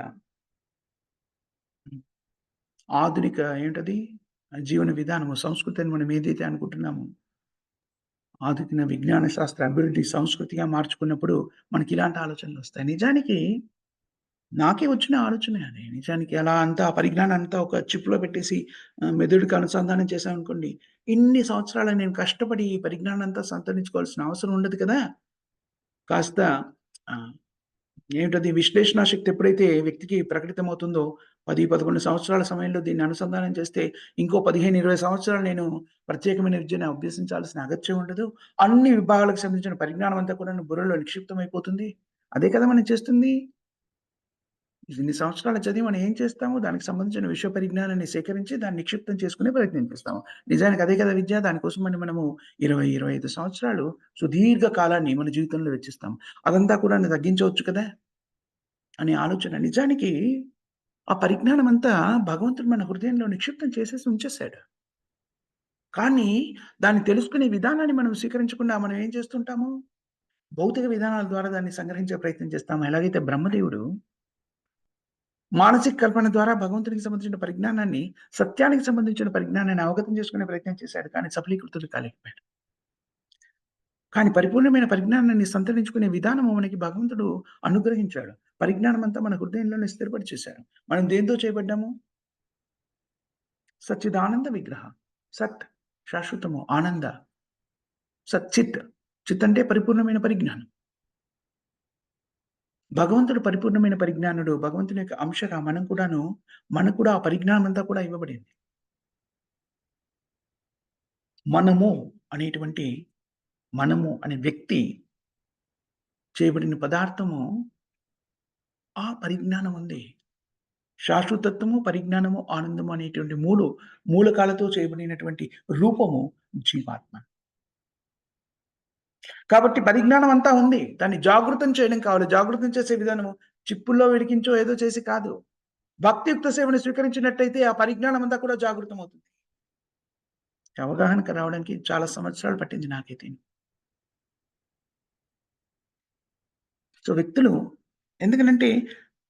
హ్మ్. ఆధునిక ఏంటది? జీవన విధానము, సంస్కృతి అని మనం ఏదైతే అనుకుంటున్నామో, ఆధునిక విజ్ఞాన శాస్త్ర అభివృద్ధి సంస్కృతిగా మార్చుకున్నప్పుడు మనకిలాంటి ఆలోచనలొస్తాయి. నిజానికి నాకే వచ్చిన ఆలోచనే అది. నిజానికి అలా అంతా ఆ పరిజ్ఞానం అంతా ఒక చిప్‌లో పెట్టేసి మెదడుకి అనుసంధానం చేశామనుకోండి, ఇన్ని సంవత్సరాలు నేను కష్టపడి ఈ పరిజ్ఞానం అంతా సంతరించుకోవాల్సిన అవసరం ఉండదు కదా! కాస్త ఆహ్, ఏంటది విశ్లేషణా శక్తి ఎప్పుడైతే వ్యక్తికి ప్రకటితమవుతుందో 10, 11 సంవత్సరాల సమయంలో దీన్ని అనుసంధానం చేస్తే ఇంకో 15, 20 సంవత్సరాలు నేను ప్రత్యేకమైన విద్యను అభ్యసించాల్సిన అగత్యం ఉండదు. అన్ని విభాగాలకు సంబంధించిన పరిజ్ఞానం అంతా కూడా బుర్రలో నిక్షిప్తమైపోతుంది. అదే కదా మనం చేస్తుంది. ఇన్ని సంవత్సరాలు చదివి మనం ఏం చేస్తాము? దానికి సంబంధించిన విషయ పరిజ్ఞానాన్ని సేకరించి దాన్ని నిక్షిప్తం చేసుకునే ప్రయత్నం చేస్తాము. నిజానికి అదే కదా విద్య. దానికోసమని మనము 20, 25 సంవత్సరాలు సుదీర్ఘ కాలాన్ని మన జీవితంలో వెచ్చిస్తాం. అదంతా కూడాను తగ్గించవచ్చు కదా! అనే ఆలోచన. నిజానికి ఆ పరిజ్ఞానమంతా భగవంతుడు మన హృదయంలో నిక్షిప్తం చేసేసి ఉంచేసాడు. కానీ దాన్ని తెలుసుకునే విధానాన్ని మనం స్వీకరించకుండా మనం ఏం చేస్తుంటాము? భౌతిక విధానాల ద్వారా దాన్ని సంగ్రహించే ప్రయత్నం చేస్తాము. ఎలాగైతే బ్రహ్మదేవుడు మానసిక కల్పన ద్వారా భగవంతునికి సంబంధించిన పరిజ్ఞానాన్ని, సత్యానికి సంబంధించిన పరిజ్ఞానాన్ని అవగతం చేసుకునే ప్రయత్నం చేశాడు. కానీ సఫలీకృతుడు కాలేకపోయాడు. కానీ పరిపూర్ణమైన పరిజ్ఞానాన్ని సంతరించుకునే విధానము మనకి భగవంతుడు అనుగ్రహించాడు. పరిజ్ఞానమంతా మన హృదయంలోనే స్థిరపరిచేశాడు. మనం దేనితో చేయబడ్డాము? సచ్చిదానంద విగ్రహ. సత్ శాశ్వతము, ఆనంద, సచ్చిత్. చిత్ అంటే పరిపూర్ణమైన పరిజ్ఞానం. భగవంతుడు పరిపూర్ణమైన పరిజ్ఞానుడు. భగవంతుని యొక్క అంశగా మనకు కూడా ఆ పరిజ్ఞానం అంతా కూడా ఇవ్వబడింది. మనము అనేటువంటి మనము అనే వ్యక్తి చేయబడిన పదార్థము ఆ పరిజ్ఞానం ఉంది. శాశ్వతత్వము, పరిజ్ఞానము, ఆనందము అనేటువంటి మూలకాలతో చేయబడినటువంటి రూపము జీవాత్మ. కాబట్టి పరిజ్ఞానం అంతా ఉంది. దాన్ని జాగృతం చేయడం కావాలి. జాగృతం చేసే విధానము చిప్పుల్లో వెలిగించో ఏదో చేసి కాదు. భక్తియుక్త సేవను స్వీకరించినట్టయితే ఆ పరిజ్ఞానం అంతా కూడా జాగృతమవుతుంది. అవగాహనకు రావడానికి చాలా సంవత్సరాలు పట్టింది నాకైతే. సో, వ్యక్తులు ఎందుకనంటే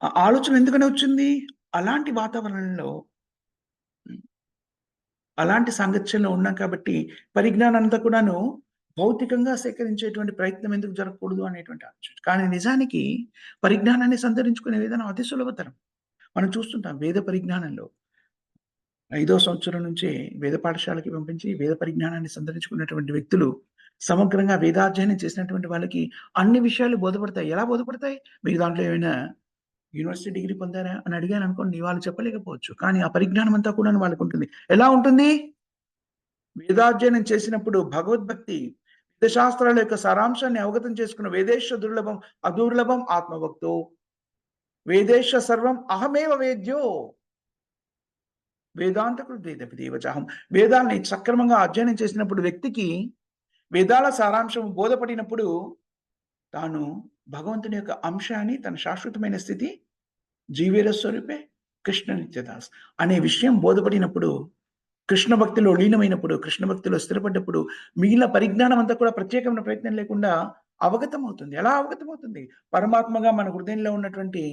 ఆ ఆలోచన ఎందుకని వచ్చింది? అలాంటి వాతావరణంలో హ్మ్. అలాంటి సాంగత్యంలో ఉన్నాం కాబట్టి పరిజ్ఞానాన్నంతా కూడాను భౌతికంగా సేకరించేటువంటి ప్రయత్నం ఎందుకు జరగకూడదు అనేటువంటి ఆలోచన. కానీ నిజానికి పరిజ్ఞానాన్ని సంతరించుకునే విధానం అతి సులభతరం. మనం చూస్తుంటాం వేద పరిజ్ఞానంలో ఐదో సంవత్సరం నుంచే వేద పాఠశాలకి పంపించి వేద పరిజ్ఞానాన్ని సంతరించుకున్నటువంటి వ్యక్తులు సమగ్రంగా వేదాధ్యయనం చేసినటువంటి వాళ్ళకి అన్ని విషయాలు బోధపడతాయి. ఎలా బోధపడతాయి? మీరు దాంట్లో ఏమైనా యూనివర్సిటీ డిగ్రీ పొందారా? అని అడిగాననుకోండి వాళ్ళు చెప్పలేకపోవచ్చు. కానీ ఆ పరిజ్ఞానం అంతా కూడాను వాళ్ళకుంటుంది. ఎలా ఉంటుంది? వేదాధ్యయనం చేసినప్పుడు భగవద్భక్తి, వేదశాస్త్రాల యొక్క సారాంశాన్ని అవగతం చేసుకున్న వేదేశ దుర్లభం, అదుర్లభం ఆత్మభక్తో వేదేశ సర్వం అహమేవ వేద్యో వేదాంతకుడు వేదపి దేవచాహం. వేదాల్ని సక్రమంగా అధ్యయనం చేసినప్పుడు వ్యక్తికి వేదాల సారాంశం బోధపడినప్పుడు తాను భగవంతుని యొక్క అంశాన్ని తన శాశ్వతమైన స్థితి జీవేర స్వరూపే కృష్ణ నిత్యదాస్ అనే విషయం బోధపడినప్పుడు కృష్ణ భక్తిలో లీనమైనప్పుడు, కృష్ణ భక్తిలో స్థిరపడ్డప్పుడు మిగిలిన పరిజ్ఞానం అంతా కూడా ప్రత్యేకమైన ప్రయత్నం లేకుండా అవగతమవుతుంది. ఎలా అవగతమవుతుంది? పరమాత్మగా మన హృదయంలో ఉన్నటువంటి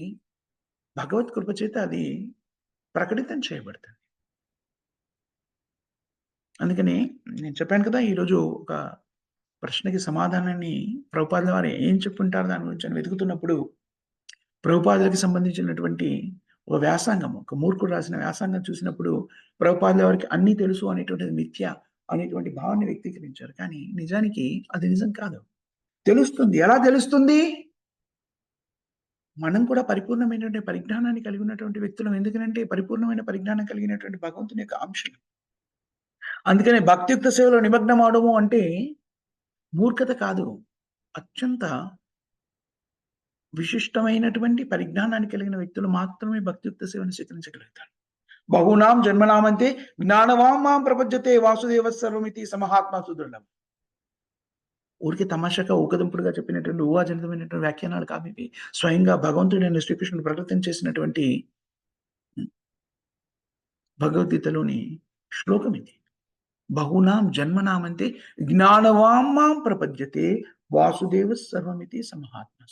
భగవత్ కృప చేత అది ప్రకటితం చేయబడుతుంది. అందుకని నేను చెప్పాను కదా! ఈరోజు ఒక ప్రశ్నకి సమాధానాన్ని ప్రభుపాదుల వారు ఏం చెప్పుంటారు దాని గురించి అని వెతుకుతున్నప్పుడు, ప్రభుపాదులకి సంబంధించినటువంటి ఒక వ్యాసంగం, ఒక మూర్ఖుడు రాసిన వ్యాసంగం చూసినప్పుడు, ప్రభుపాదుల వారికి అన్నీ తెలుసు అనేటువంటిది మిథ్య అనేటువంటి భావాన్ని వ్యక్తీకరించారు. కానీ నిజానికి అది నిజం కాదు. తెలుస్తుంది. ఎలా తెలుస్తుంది? మనం కూడా పరిపూర్ణమైనటువంటి పరిజ్ఞానాన్ని కలిగి ఉన్నటువంటి వ్యక్తులం. ఎందుకనంటే పరిపూర్ణమైన పరిజ్ఞానం కలిగినటువంటి భగవంతుని యొక్క అంశం. అందుకనే భక్తియుక్త సేవలో నిమగ్నమవ్వడము అంటే మూర్ఖత కాదు. అత్యంత విశిష్టమైనటువంటి పరిజ్ఞానాన్ని కలిగిన వ్యక్తులు మాత్రమే భక్తియుక్త సేవను స్వీకరించగలుగుతారు. బహూనాం జన్మనామంతే జ్ఞానవాం మాం ప్రపద్యతే వాసుదేవ సర్వమితి సమహాత్మా సుదృఢం. ఊరికే తమాషాగా ఊకదంపుడుగా చెప్పినటువంటి ఊహాజనితమైనటువంటి వ్యాఖ్యానాలు కావివి. స్వయంగా భగవంతుడైన శ్రీకృష్ణుడు ప్రకటన చేసినటువంటి హ్మ్, భగవద్గీతలోని శ్లోకం ఇది. బహూనాం జన్మనామంతే జ్ఞానవాం మాం ప్రపద్యతే వాసుదేవ సర్వమితి సమహాత్మా.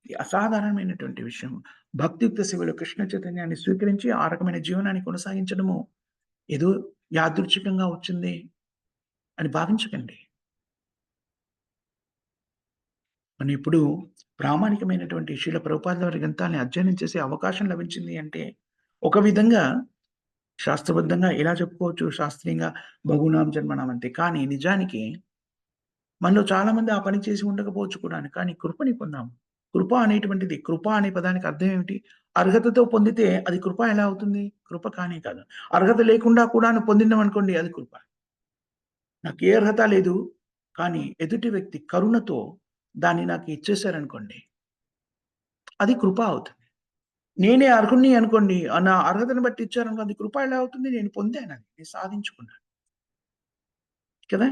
ఇది అసాధారణమైనటువంటి విషయం. భక్తియుక్త సేవలో కృష్ణ చైతన్యాన్ని స్వీకరించి ఆ రకమైన జీవనాన్ని కొనసాగించడము ఏదో యాదృచ్ఛికంగా వచ్చింది అని భావించకండి. మనం ఇప్పుడు ప్రామాణికమైనటువంటి శ్రీల ప్రభుపాదుల వారి గ్రంథాన్ని అధ్యయనం చేసే అవకాశం లభించింది అంటే, ఒక విధంగా శాస్త్రబద్ధంగా ఎలా చెప్పుకోవచ్చు శాస్త్రీయంగా బహూనాం జన్మనాం అంతే. కానీ నిజానికి మనలో చాలామంది ఆ పని చేసి ఉండకపోవచ్చు కూడాను. కానీ కృపని పొందాము. కృప అనే పదానికి అర్థం ఏమిటి? అర్హతతో పొందితే అది కృప ఎలా అవుతుంది? కృప కానే కాదు. అర్హత లేకుండా కూడాను పొందినామనుకోండి అది కృప. నాకు ఏ అర్హత లేదు. కానీ ఎదుటి వ్యక్తి కరుణతో దాన్ని నాకు ఇచ్చేసారనుకోండి. అది కృప అవుతుంది. నేనే అర్హుడిని అనుకోండి. నా అర్హతను బట్టి ఇచ్చారనుకో అది కృప ఎలా అవుతుంది? నేను పొందానది. నేను సాధించుకున్నాను. కదా!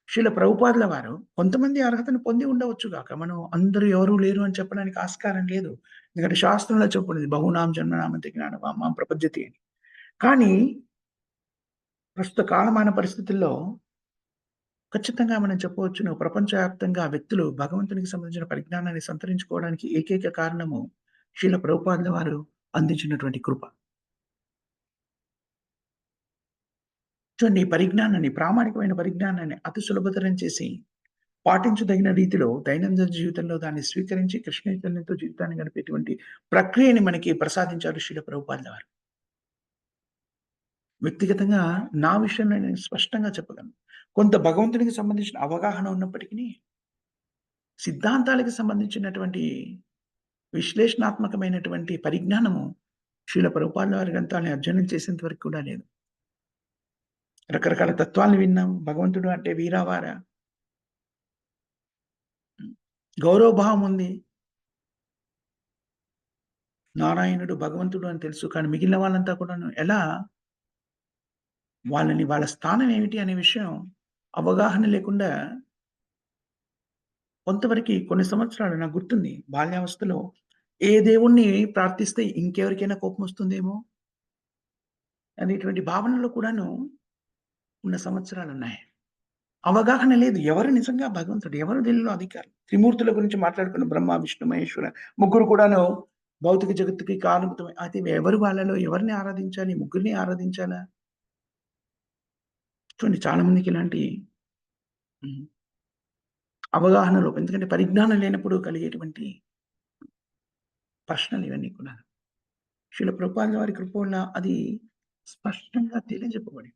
శ్రీల ప్రభుపాదుల వారు కొంతమంది అర్హతను పొంది ఉండవచ్చు గాక. మనం అందరూ ఎవరు లేరు అని చెప్పడానికి ఆస్కారం లేదు. ఎందుకంటే శాస్త్రంలో చెప్పబడింది. బహూనాం జన్మనామంతే జ్ఞానవాన్ మాం ప్రపద్యతే అని. కానీ ప్రస్తుత కాలమాన పరిస్థితుల్లో ఖచ్చితంగా మనం చెప్పవచ్చును. ప్రపంచవ్యాప్తంగా వ్యక్తులు భగవంతునికి సంబంధించిన పరిజ్ఞానాన్ని సంతరించుకోవడానికి ఏకైక కారణము శ్రీల ప్రభుపాదుల వారు అందించినటువంటి కృప. చూడండి ఈ పరిజ్ఞానాన్ని ప్రామాణికమైన పరిజ్ఞానాన్ని అతి సులభతరం చేసి పాటించదగిన రీతిలో దైనందిన జీవితంలో దాన్ని స్వీకరించి కృష్ణ చైతన్యంతో జీవితాన్ని గడిపేటువంటి ప్రక్రియని మనకి ప్రసాదించారు శ్రీల ప్రభుపాదుల వారు. వ్యక్తిగతంగా నా విషయంలో నేను స్పష్టంగా చెప్పగలను. కొంత భగవంతునికి సంబంధించిన అవగాహన ఉన్నప్పటికిని, సిద్ధాంతాలకి సంబంధించినటువంటి విశ్లేషణాత్మకమైనటువంటి పరిజ్ఞానము శ్రీల ప్రభుపాదుల వారి గ్రంథాలను అధ్యయనం చేసేంత వరకు కూడా లేదు. రకరకాల తత్వాలను విన్నాం. భగవంతుడు అంటే వీరా వారా? గౌరవ భావం ఉంది. నారాయణుడు భగవంతుడు అని తెలుసు. కానీ మిగిలిన వాళ్ళంతా కూడాను ఎలా వాళ్ళ స్థానం ఏమిటి అనే విషయం అవగాహన లేకుండా కొంతవరకి కొన్ని సంవత్సరాలు నాకు గుర్తుంది. బాల్యావస్థలో ఏ దేవుడిని ప్రార్థిస్తే ఇంకెవరికైనా కోపమొస్తుందేమో అనేటువంటి భావనలో కూడాను ఉన్న సంవత్సరాలున్నాయి. అవగాహన లేదు. ఎవరు నిజంగా భగవంతుడు? ఎవరు దీనిలో అధికారి? త్రిమూర్తుల గురించి మాట్లాడుకున్న బ్రహ్మ, విష్ణు, మహేశ్వర ముగ్గురు కూడాను భౌతిక జగత్తుకి కారణభూతమే. అయితే ఎవరు వాళ్ళలో ఎవరిని ఆరాధించాలి? ముగ్గురిని ఆరాధించాలా? చూడండి చాలా మందికి ఇలాంటి హ్మ్. అవగాహన లోపం. ఎందుకంటే పరిజ్ఞానం లేనప్పుడు కలిగేటువంటి ప్రశ్నలు ఇవన్నీ కూడా. శ్రీల ప్రభుపాదుల వారి కృప వల్ల అది స్పష్టంగా తెలియజెప్పబడింది.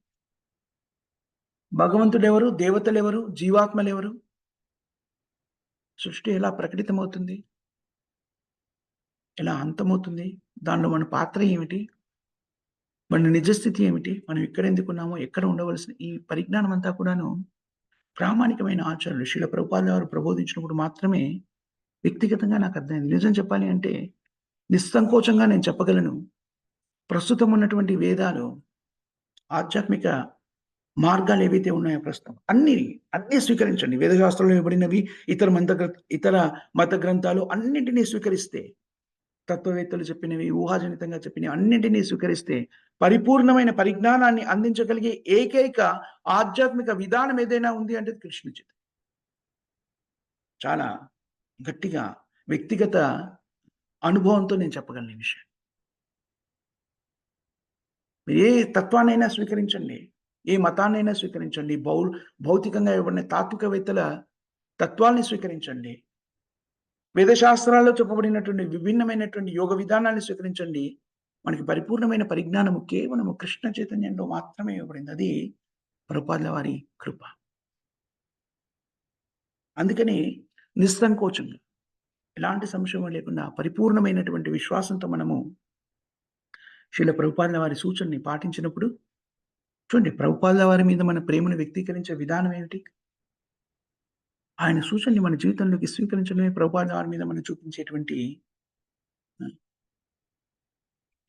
భగవంతుడెవరు? దేవతలెవరు? జీవాత్మలెవరు? సృష్టి ఎలా ప్రకటితమవుతుంది? ఎలా అంతమవుతుంది? దానిలో మన పాత్ర ఏమిటి? మన నిజస్థితి ఏమిటి? మనం ఎక్కడెందుకున్నామో, ఎక్కడ ఉండవలసిన ఈ పరిజ్ఞానం అంతా కూడాను ప్రామాణికమైన ఆచరణలు. శ్రీల ప్రభుపాదుల వారు ప్రబోధించినప్పుడు మాత్రమే వ్యక్తిగతంగా నాకు అర్థమైంది. నిజం చెప్పాలి అంటే నిస్సంకోచంగా నేను చెప్పగలను. ప్రస్తుతం ఉన్నటువంటి వేదాలు, ఆధ్యాత్మిక మార్గాలేవైతే ఉన్నాయో ప్రస్తుతం అన్నీ స్వీకరించండి. వేదశాస్త్రంలో ఇవ్వబడినవి, ఇతర మత గ్రంథాలు అన్నిటిని స్వీకరిస్తే, తత్వవేత్తలు చెప్పినవి, ఊహాజనితంగా చెప్పినవి అన్నింటిని స్వీకరిస్తే, పరిపూర్ణమైన పరిజ్ఞానాన్ని అందించగలిగే ఏకైక ఆధ్యాత్మిక విధానం ఏదైనా ఉంది అంటే అది కృష్ణ చైతన్యం. చాలా గట్టిగా వ్యక్తిగత అనుభవంతో నేను చెప్పగలను ఈ విషయం. మీరు ఏ తత్వాన్నైనా స్వీకరించండి. ఏ మతాన్నైనా స్వీకరించండి. భౌతికంగా ఇవ్వబడిన తాత్వికవేత్తల తత్వాల్ని స్వీకరించండి. వేద శాస్త్రాల్లో చెప్పబడినటువంటి విభిన్నమైనటువంటి యోగ విధానాన్ని స్వీకరించండి. మనకి పరిపూర్ణమైన పరిజ్ఞానము కేవలము కృష్ణ చైతన్యంలో మాత్రమే ఇవ్వబడింది. అది ప్రభుపాదుల వారి కృప. అందుకని నిస్సంకోచంగా, ఎలాంటి సంశయం లేకుండా పరిపూర్ణమైనటువంటి విశ్వాసంతో మనము శ్రీల ప్రభుపాదుల వారి సూచనని పాటించినప్పుడు చూడండి ప్రభుపాదుల వారి మీద మన ప్రేమను వ్యక్తీకరించే విధానం ఏమిటి? ఆయన సూచనలు మన జీవితంలోకి స్వీకరించడమే ప్రభుపాదుల వారి మీద మనం చూపించేటువంటి ఆహ్,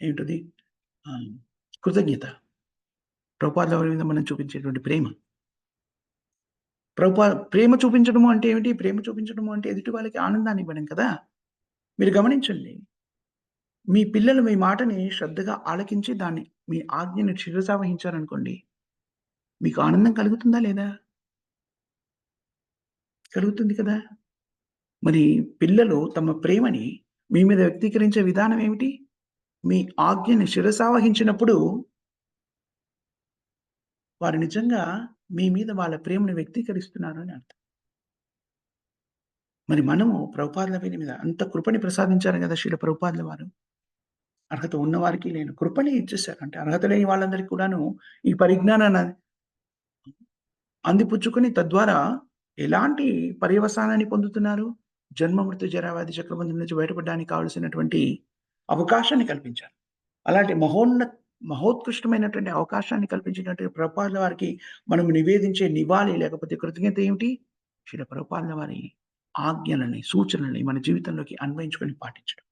ఏంటది? ఆహ్, కృతజ్ఞత. ప్రభుపాదుల వారి మీద మనం చూపించేటువంటి ప్రేమ. ప్రేమ చూపించడము అంటే ఏమిటి? ప్రేమ చూపించడము అంటే ఎదుటి వాళ్ళకి ఆనందాన్ని ఇవ్వడం కదా! మీరు గమనించండి. మీ పిల్లలు మీ మాటని శ్రద్ధగా ఆలకించి మీ ఆజ్ఞని శిరసావహించారనుకోండి. మీకు ఆనందం కలుగుతుందా లేదా? కలుగుతుంది కదా! మరి పిల్లలు తమ ప్రేమని మీ మీద వ్యక్తీకరించే విధానం ఏమిటి? మీ ఆజ్ఞని శిరసావహించినప్పుడు వారు నిజంగా మీ మీద వాళ్ళ ప్రేమను వ్యక్తీకరిస్తున్నారు అని అర్థం. మరి మనము ప్రభుపాదుల వీరి మీద అంత కృపని ప్రసాదించారు గదా! శ్రీల ప్రభుపాదుల వారు. అర్హత ఉన్నవారికి లేని కృపని ఇచ్చేసారు. అంటే అర్హత లేని వాళ్ళందరికీ కూడాను ఈ పరిజ్ఞానాన్ని అందిపుచ్చుకొని తద్వారా ఎలాంటి పర్యవసానాన్ని పొందుతున్నారు? జన్మ, మృత్యు, జరా, వ్యాధి చక్రబంధం నుంచి బయటపడడానికి కావాల్సినటువంటి అవకాశాన్ని కల్పించారు. అలాంటి మహోత్కృష్టమైనటువంటి అవకాశాన్ని కల్పించినటువంటి ప్రభుపాదుల వారికి మనం నివేదించే నివాళి లేకపోతే కృతజ్ఞత ఏమిటి? శ్రీల ప్రభుపాదుల వారి ఆజ్ఞలని, సూచనలని మన జీవితంలోకి అన్వయించుకొని పాటించడం.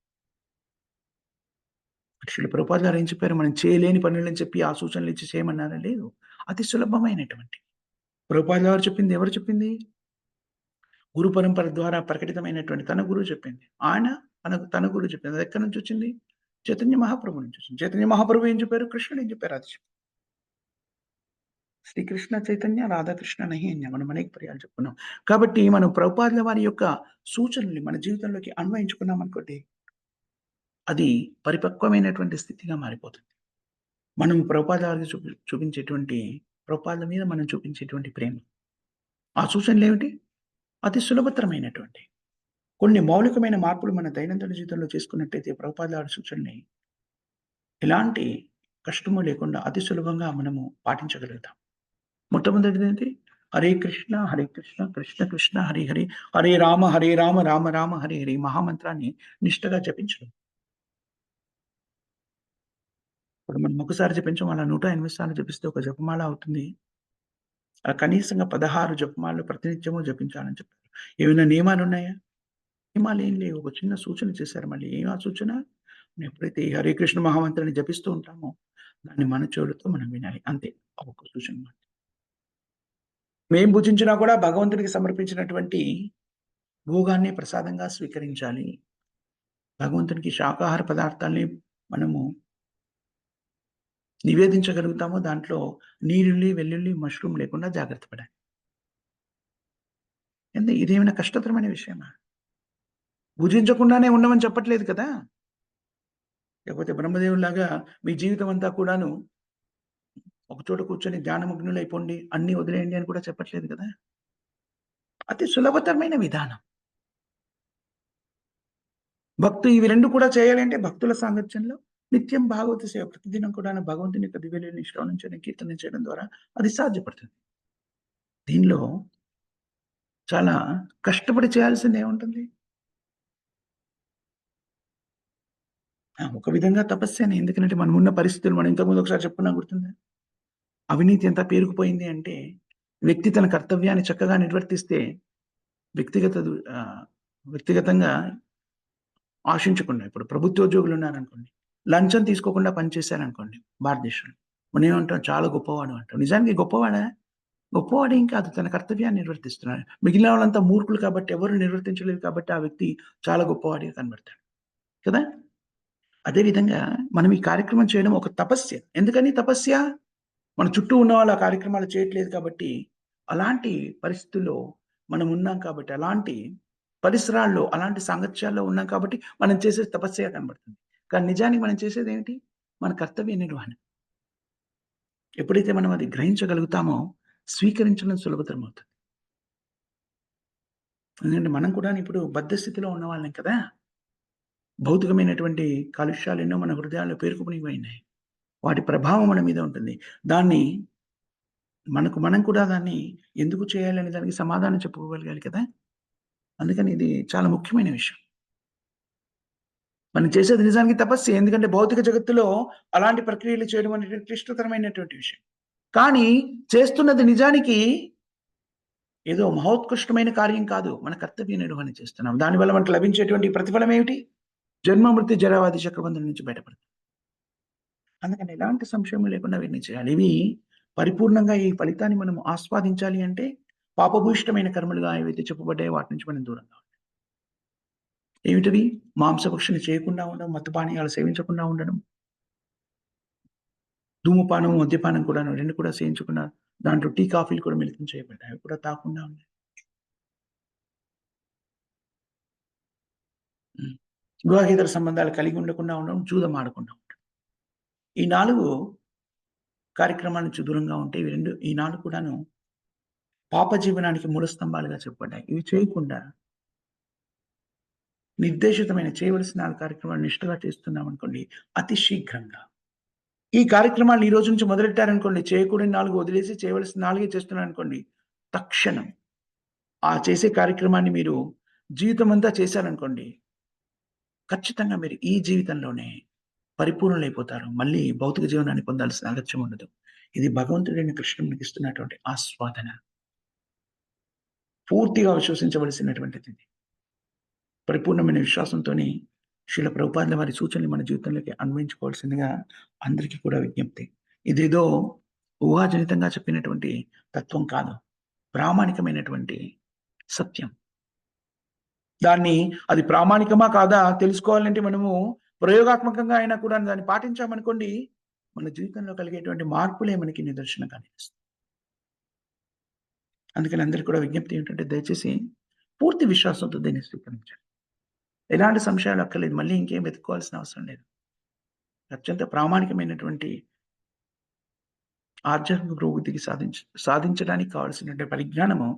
యాక్చువల్లీ ప్రభుపాద గారు ఏం చెప్పారు? మనం చేయలేని పనులని చెప్పి ఆ సూచనలు ఇచ్చి చేయమన్నారా? లేదు. అతి సులభమైనటువంటి. ప్రభుపాద గారు చెప్పింది ఎవరు చెప్పింది? గురు పరంపర ద్వారా ప్రకటితమైనటువంటి తన గురువు చెప్పింది. ఆయన తన గురువు చెప్పింది. అదెక్కడి నుంచొచ్చింది? చైతన్య మహాప్రభు నుంచొచ్చింది. చైతన్య మహాప్రభు ఏం చెప్పారు? కృష్ణుడు ఏం చెప్పారు? అది చెప్పారు. శ్రీకృష్ణ చైతన్య, రాధాకృష్ణ నహి అన్య మనం అనేక పర్యాలు చెప్పుకున్నాం. కాబట్టి మనం ప్రభుపాదుల వారి యొక్క సూచనల్ని మన జీవితంలోకి అన్వయించుకున్నామనుకోండి, అది పరిపక్వమైనటువంటి స్థితిగా మారిపోతుంది. మనం ప్రభుపాదుల వారికి చూపించేటువంటి ప్రభుపాదుల మీద మనం చూపించేటువంటి ప్రేమ. ఆ సూచనలేమిటి? అతి సులభతరమైనటువంటి కొన్ని మౌలికమైన మార్పులు మన దైనందిన జీవితంలో చేసుకున్నట్టయితే ప్రభుపాదుల వారి సూచనని ఎలాంటి కష్టము లేకుండా అతి సులభంగా మనము పాటించగలుగుతాం. మొట్టమొదటిదేంటి? హరే కృష్ణ, హరే కృష్ణ, కృష్ణ కృష్ణ హరే హరే, హరే రామ, హరే రామ, రామ రామ హరే హరే మహామంత్రాన్ని నిష్టగా జపించడం. ఇప్పుడు మనం ఒకసారి జపించాం అలా 108 సార్లు జపిస్తే ఒక జపమాల అవుతుంది. కనీసంగా 16 జపమాలలు ప్రతినిత్యము జపించాలని చెప్పారు. ఏమైనా నియమాలున్నాయా? నియమాలేం లేవు. ఒక చిన్న సూచన చేశారు మళ్ళీ. ఏం ఆ సూచన? మనం ఎప్పుడైతే ఈ హరే కృష్ణ మహామంత్రాన్ని జపిస్తూ ఉంటామో, దాన్ని మన చెవులతో మనం వినాలి. అంతే. ఆ ఒక్క సూచన. మేము భుజించినా కూడా భగవంతుడికి సమర్పించినటువంటి భోగాన్ని ప్రసాదంగా స్వీకరించాలి. భగవంతునికి శాకాహార పదార్థాల్ని మనము నివేదించగలుగుతామో దాంట్లో నీరుల్లి, వెల్లుల్లి, మష్రూమ్ లేకుండా జాగ్రత్త పడాలి. ఇదేమైనా కష్టతరమైన విషయమా? భుజించకుండానే ఉండమని చెప్పట్లేదు కదా! లేకపోతే బ్రహ్మదేవుడిలాగా మీ జీవితం అంతా కూడాను ఒక చోట కూర్చొని ధ్యానమగ్నులైపోండి, అన్నీ వదిలేయండి అని కూడా చెప్పట్లేదు కదా! అతి సులభతరమైన విధానం. ఇవి 2 కూడా చేయాలంటే భక్తుల సాంగత్యంలో నిత్యం భాగవత సేవ ప్రతిదినం కూడాను భగవంతుని యొక్క దివ్యలీలని శ్రవణించడం, కీర్తన చేయడం ద్వారా అది సాధ్యపడుతుంది. దీనిలో చాలా కష్టపడి చేయాల్సిందేముంటుంది? ఒక విధంగా తపస్సేనే. ఎందుకంటే మనమున్న పరిస్థితులు మనం ఇంతకుముందు ఒకసారి చెప్పుకున్నాం గుర్తుందా? అవినీతి ఎంత పేరుకుపోయింది అంటే, వ్యక్తి తన కర్తవ్యాన్ని చక్కగా నిర్వర్తిస్తే వ్యక్తిగత దు ఆహ్, వ్యక్తిగతంగా ఆశించకుండా ఇప్పుడు ప్రభుత్వోద్యోగులున్నారనుకోండి. లంచం తీసుకోకుండా పనిచేశారనుకోండి భారతదేశంలో. మనమేమంటాం చాలా గొప్పవాడు అంటాం. నిజానికి గొప్పవాడా? గొప్పవాడేం కాదు. తన కర్తవ్యాన్ని నిర్వర్తిస్తున్నాడు. మిగిలిన వాళ్ళంతా మూర్ఖులు కాబట్టి ఎవరు నిర్వర్తించలేదు కాబట్టి ఆ వ్యక్తి చాలా గొప్పవాడిగా కనబడతాడు. కదా! అదే విధంగా మనం ఈ కార్యక్రమం చేయడం ఒక తపస్య. ఎందుకని తపస్య? మన చుట్టూ ఉన్నవాళ్ళు ఆ కార్యక్రమాలు చేయట్లేదు కాబట్టి, అలాంటి పరిస్థితుల్లో మనం ఉన్నాం కాబట్టి, అలాంటి పరిసరాల్లో, అలాంటి సాంగత్యాల్లో ఉన్నాం కాబట్టి, మనం చేసేది తపస్సుగా కనబడుతుంది. కానీ నిజానికి మనం చేసేదేంటి? మన కర్తవ్య నిర్వహణ. ఎప్పుడైతే మనం అది గ్రహించగలుగుతామో, స్వీకరించడం సులభతరమవుతుంది. ఎందుకంటే మనం కూడా ఇప్పుడు బద్ధ స్థితిలో ఉన్నవాళ్ళం కదా! భౌతికమైనటువంటి కాలుష్యాలెన్నో మన హృదయాల్లో పేరుకుపోయినాయి. వాటి ప్రభావం మన మీద ఉంటుంది. దాన్ని మనం కూడా దాన్ని ఎందుకు చేయాలనే దానికి సమాధానం చెప్పుకోగలగాలి కదా! అందుకని ఇది చాలా ముఖ్యమైన విషయం. మనం చేసేది నిజానికి తపస్సే. ఎందుకంటే భౌతిక జగత్తులో అలాంటి ప్రక్రియలు చేయడం అనేది క్లిష్టతరమైనటువంటి విషయం. కానీ చేస్తున్నది నిజానికి ఏదో మహోత్కృష్టమైన కార్యం కాదు. మన కర్తవ్య నిర్వహణ చేస్తున్నాం. దానివల్ల మనకు లభించేటువంటి ప్రతిఫలం ఏమిటి? జన్మ, మృత్యు, జరావ్యాధి చక్రబంధం నుంచి బయటపడతాం. అందుకని ఎలాంటి సంశయం లేకుండా వీటిని చేయాలి. ఇవి పరిపూర్ణంగా ఈ ఫలితాన్ని మనం ఆస్వాదించాలి అంటే పాపభూయిష్టమైన కర్మలుగా ఏవైతే చెప్పబడ్డాయో వాటి నుంచి మనం దూరంగా ఉండాలి. ఏమిటవి? మాంసభక్షణ చేయకుండా ఉండడం, మత్తు పానీయాలు సేవించకుండా ఉండడం, ధూమపానం, మద్యపానం కూడాను 2 కూడా సేవించకుండా దాంట్లో టీ, కాఫీలు కూడా మిళితం చేయబడ్డాయి. అవి కూడా తాగకుండా ఉండాలి. హ్మ్. వివాహేతర సంబంధాలు కలిగి ఉండకుండా ఉండడం, జూదం ఆడకుండా ఉండడం. ఈ 4 కార్యక్రమాల నుంచి దూరంగా ఉంటే ఈ 4 కూడాను పాప జీవనానికి మూల స్తంభాలుగా చెప్పబడ్డాయి. ఇవి చేయకుండా నిర్దేశితమైన చేయవలసిన 4 కార్యక్రమాలు నిష్ఠగా చేస్తున్నామనుకోండి, అతి శీఘ్రంగా ఈ కార్యక్రమాలు ఈ రోజు నుంచి మొదలెట్టారనుకోండి, చేయకూడని 4 వదిలేసి చేయవలసిన 4 చేస్తున్నారనుకోండి, తక్షణం ఆ చేసే కార్యక్రమాన్ని మీరు జీవితమంతా చేశారనుకోండి, ఖచ్చితంగా మీరు ఈ జీవితంలోనే పరిపూర్ణులైపోతారు. మళ్ళీ భౌతిక జీవనాన్ని పొందాల్సిన అగత్యం ఉండదు. ఇది భగవంతుడైన కృష్ణుడు మనకిస్తున్నటువంటి ఆస్వాదన. పూర్తిగా విశ్వసించవలసినటువంటిది. పరిపూర్ణమైన విశ్వాసంతోని శ్రీల ప్రభుపాదుల వారి సూచనలు మన జీవితంలోకి అన్వయించుకోవాల్సిందిగా అందరికీ కూడా విజ్ఞప్తి. ఇదేదో ఊహాజనితంగా చెప్పినటువంటి తత్వం కాదు. ప్రామాణికమైనటువంటి సత్యం. దాన్ని అది ప్రామాణికమా కాదా తెలుసుకోవాలంటే మనము ప్రయోగాత్మకంగా అయినా కూడా దాన్ని పాటించామనుకోండి, మన జీవితంలో కలిగేటువంటి మార్పులే మనకి నిదర్శనంగా నిలుస్తాయి. అందుకని అందరికి కూడా విజ్ఞప్తి ఏంటంటే దయచేసి పూర్తి విశ్వాసంతో దీన్ని స్వీకరించండి. ఎలాంటి సంశయాలు అక్కర్లేదు. మళ్ళీ ఇంకేం వెతుక్కోవాల్సిన అవసరం లేదు. అత్యంత ప్రామాణికమైనటువంటి ఆధ్యాత్మిక పురోగతికి సాధించడానికి కావాల్సినటువంటి పరిజ్ఞానము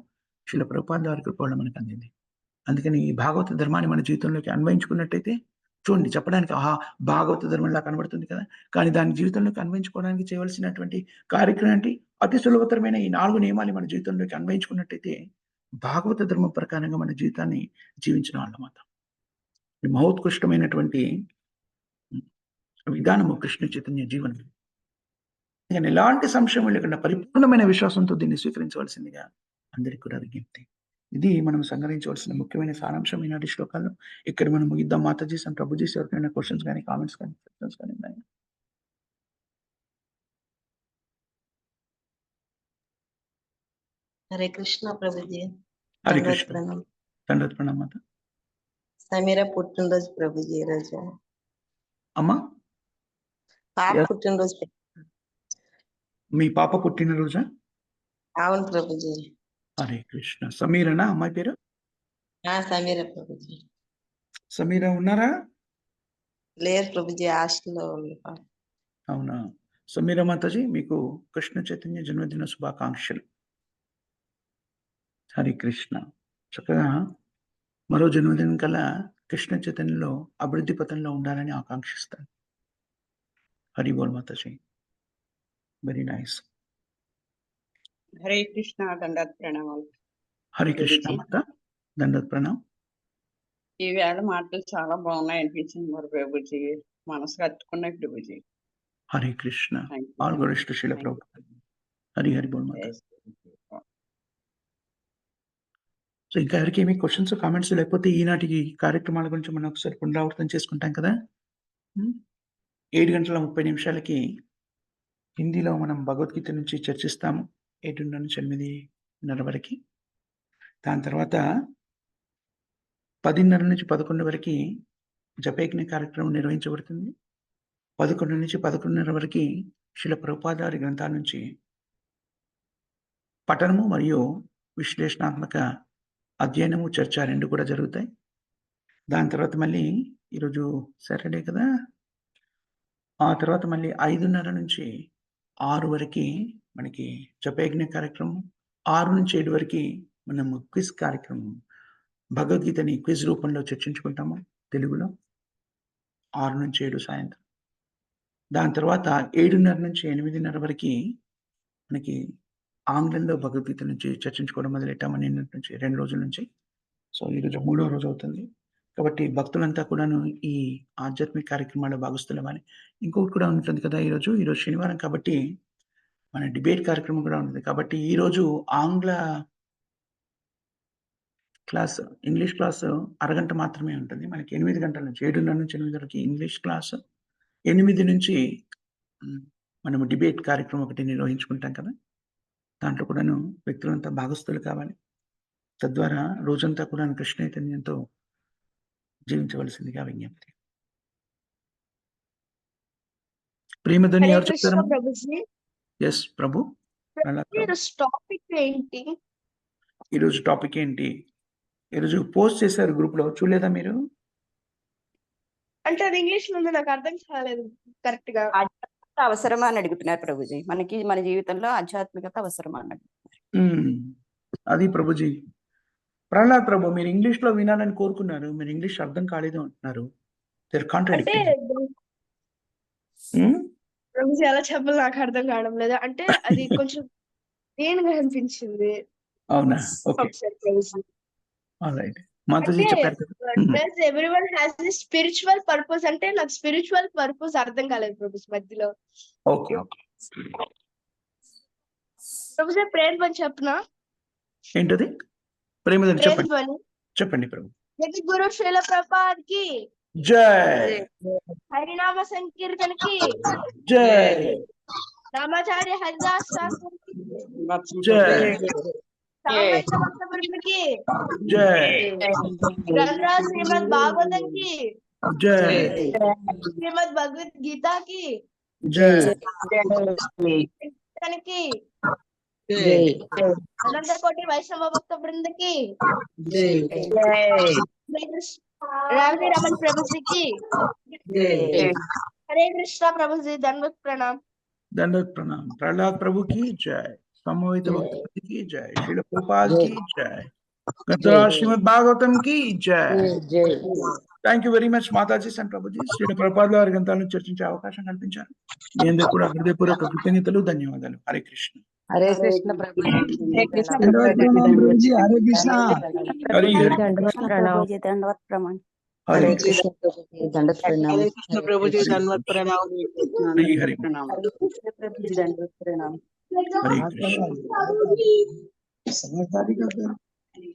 శ్రీల ప్రభుపాదుల వారి కృప వల్ల మనకు అందింది. అందుకని ఈ భాగవత ధర్మాన్ని మన జీవితంలోకి అన్వయించుకున్నట్టయితే చూడండి చెప్పడానికి భాగవత ధర్మంలా కనబడుతుంది కదా! కానీ దాన్ని జీవితంలోకి అన్వయించుకోవడానికి చేయవలసినటువంటి కార్యక్రమం ఏంటి? అతి సులభతరమైన ఈ 4 నియమాలు మన జీవితంలోకి అన్వయించుకున్నట్టయితే భాగవత ధర్మం ప్రకారంగా మన జీవితాన్ని జీవించిన వాళ్ళమవుతాం. ఈ మహోత్కృష్టమైనటువంటి విధానము కృష్ణ చైతన్య జీవనం. అందుకని ఎలాంటి సంశయం లేకుండా పరిపూర్ణమైన విశ్వాసంతో దీన్ని స్వీకరించవలసిందిగా అందరికి కూడా విజ్ఞప్తి. ఇది మనం సంగ్రహించవలసిన ముఖ్యమైన సారాంశం ఈనాటి శ్లోకాల్లో. ఇక్కడ మనం ముగిద్దాం. మాతాజీస్ అండ్ ప్రభుజీస్ ఎవరికైనా క్వెషన్స్ గాని, కామెంట్స్ గాని, సజెషన్స్ గాని ఉన్నాయా? హరే కృష్ణ ప్రభుజీ. హరే దండవత్ కృష్ణ. ప్రణామం. దండవత్ ప్రణామం మాత. సమీర పుట్టినరోజు ప్రభుజీ ఈరోజు. అమ్మా? పాప Yes. పుట్టినరోజు. మీ పాప పుట్టినరోజా? అవును ప్రభుజీ. హరే కృష్ణ. సమీరనా అమ్మాయి పేరు? సమీర ప్రభుజీ. సమీర ఉన్నారా? లేరు ప్రభుజీ, హాస్టల్లో ఉంది పాప. అవునా? సమీర మాతాజీ మీకు కృష్ణ చైతన్య జన్మదిన శుభాకాంక్షలు. హరే కృష్ణ. చక్కగా మరో జన్మదినం కల్లా కృష్ణ చైతన్యంలో అభివృద్ధి పథంలో ఉండాలని ఆకాంక్షిస్తాను. హరి బోల్ మాతాజీ. Very nice. హరే కృష్ణ. దండవత్ ప్రణామాలు. హరే కృష్ణ ప్రభుజీ. మాత. దండవత్ ప్రణామం. ఈ వేళ మాటలు చాలా బాగున్నాయి అనిపించింది మరి ప్రభుజీ. మనసు కట్టుకున్నాయి ప్రభుజీ. Hare Krishna. Thank you. All goddess to Srila thank you. Prabhupada. Hari Hari బోల్ మాత. Yes. సో ఇంకా ఎవరికేమి క్వెషన్స్, కామెంట్స్ లేకపోతే ఈనాటి కార్యక్రమాల గురించి మనం ఒకసారి పునరావృతం చేసుకుంటాం కదా! 7:30 హిందీలో మనం భగవద్గీత నుంచి చర్చిస్తాము. 7:30 నుంచి 8:30 వరకి. దాని తర్వాత 10:30 నుంచి 11 వరకి జపయజ్ఞ కార్యక్రమం నిర్వహించబడుతుంది. 11 నుంచి 11:30 వరకి శ్రీల ప్రభుపాద వారి గ్రంథాల నుంచి పఠనము మరియు విశ్లేషణాత్మక అధ్యయనము, చర్చ 2 కూడా జరుగుతాయి. దాని తర్వాత మళ్ళీ ఈరోజు సాటర్డే కదా! ఆ తర్వాత మళ్ళీ 5:30 నుంచి 6 వరకి మనకి జపయజ్ఞ కార్యక్రమం. 6 నుంచి 7 వరకి మనము క్విజ్ కార్యక్రమం. భగవద్గీతని క్విజ్ రూపంలో చర్చించుకుంటాము తెలుగులో. 6 నుంచి 7 సాయంత్రం. దాని తర్వాత 7:30 నుంచి 8:30 వరకి మనకి ఆంగ్లంలో భగవద్గీత నుంచి చర్చించుకోవడం మొదలెట్టాము నిన్నటి నుంచి 2 రోజుల నుంచి. సో ఈరోజు 3వ రోజు అవుతుంది. కాబట్టి భక్తులంతా కూడాను ఈ ఆధ్యాత్మిక కార్యక్రమాల్లో భాగస్థులవ్వాలి. ఇంకొకటి కూడా ఉంటుంది కదా! ఈరోజు శనివారం కాబట్టి మన డిబేట్ కార్యక్రమం కూడా ఉంటుంది. కాబట్టి ఈరోజు ఆంగ్ల క్లాస్, ఇంగ్లీష్ క్లాస్ అరగంట మాత్రమే ఉంటుంది. మనకి 8 గంటల నుంచి 7:30 నుంచి 8 వరకి ఇంగ్లీష్ క్లాస్. 8 నుంచి మనము డిబేట్ కార్యక్రమం ఒకటి నిర్వహించుకుంటాం కదా! దాంట్లో కూడాను వ్యక్తులంతా భాగస్థులు కావాలి. తద్వారా రోజంతా కూడా కృష్ణ చైతన్యంతో జీవించవలసిందిగా విజ్ఞప్తి. ప్రేమధ్వని హరే ఎవరు కృష్ణ చెప్తారమ్మా? ప్రభుజీ. యెస్ ప్రభు. ఈరోజు టాపిక్ ఏంటి? ఈరోజు టాపిక్ ఏంటి? ఈరోజు పోస్ట్ చేశారు గ్రూప్‌లో చూడలేదా మీరు? అంటే అది ఇంగ్లీష్‌లో ఉంది, నాకు అర్థం కాలేదు కరెక్ట్‌గా. ఆధ్యాత్మికత అవసరమా అని అడుగుతున్నారు ప్రభుజీ. మనకి మన జీవితంలో ఆధ్యాత్మికత అవసరమా అని అడుగుతున్నారు. అది ప్రభుజీ. ప్రహ్లాద్ ప్రభు మీరు ఇంగ్లీష్‌లో వినాలని కోరుకున్నారు. మీరు ఇంగ్లీష్ అర్థం కాలేదు అంటున్నారు. దే ఆర్ అంటే కాంట్రాడిక్టింగ్. ప్రభుజీ ఎలా చెప్పాలో నాకు అర్థం కావడం లేదు. అంటే అది కొంచెం దేనిగా అనిపించింది. అవునా? ఓకే. ఒకసారి ప్రభుజీ. ఆల్రైట్. మాతాజీ అంటే చెప్పారు కదా! Does everyone has a spiritual purpose అంటే నాకు స్పిరిచువల్ పర్పస్ అర్థం కాలేదు ప్రభుజీ మధ్యలో. ఓకే. ప్రభుజీ ప్రేయర్ ధ్వని చెప్పనా? ఏంటది? ప్రేమధ్వని ప్రేయర్ చెప్పండి. ధ్వని. చెప్పండి ప్రభు. జగద్గురు శ్రీల ప్రభుపాద్ కి जय हरिनाम संकीर्तन की जय रामाचार्य हरिदास शास्त्री की जय सामवेद भक्त वृंद की जय ग्रंथराज श्रीमद् भागवतम की जय श्रीमद् भगवत गीता की जय कीर्तन की अनंत कोटि वैष्णव भक्त वृंद की राधे रमन प्रभु जी की हरे कृष्णा प्रभु जी दंडवत प्रणाम। दंडवत प्रणाम। प्रहलाद प्रभु की जय, समवेत भक्त की जय, श्रील प्रभुपाद की जय, ग्रंथराज श्रीमद् भागवतम की जय। Thank you very much Mataji and Prabhuji. Shri ప్రభుపాదుల వారి గ్రంథాలను చర్చించే అవకాశం కల్పించారు. మీ అందరికీ కూడా హృదయపూర్వక కృతజ్ఞతలు, ధన్యవాదాలు. హరే కృష్ణ. హరే కృష్ణ ప్రభుజీ. హరే కృష్ణ దండవత్ ప్రణామం ప్రభుజీ. హరే కృష్ణ. హరి హరి దండవత్ ప్రభుజీ. దండవత్ ప్రమాణం. హరి హరే కృష్ణ ప్రభుజీ. దండవత్ ప్రణామం. హరే కృష్ణ ప్రభుజీ ధన్యవాద ప్రణామం. హరి హరి ప్రణామం. హరే కృష్ణ ప్రభుజీ. దండవత్ ప్రణామం. హరే కృష్ణ. సమర్థాధికారి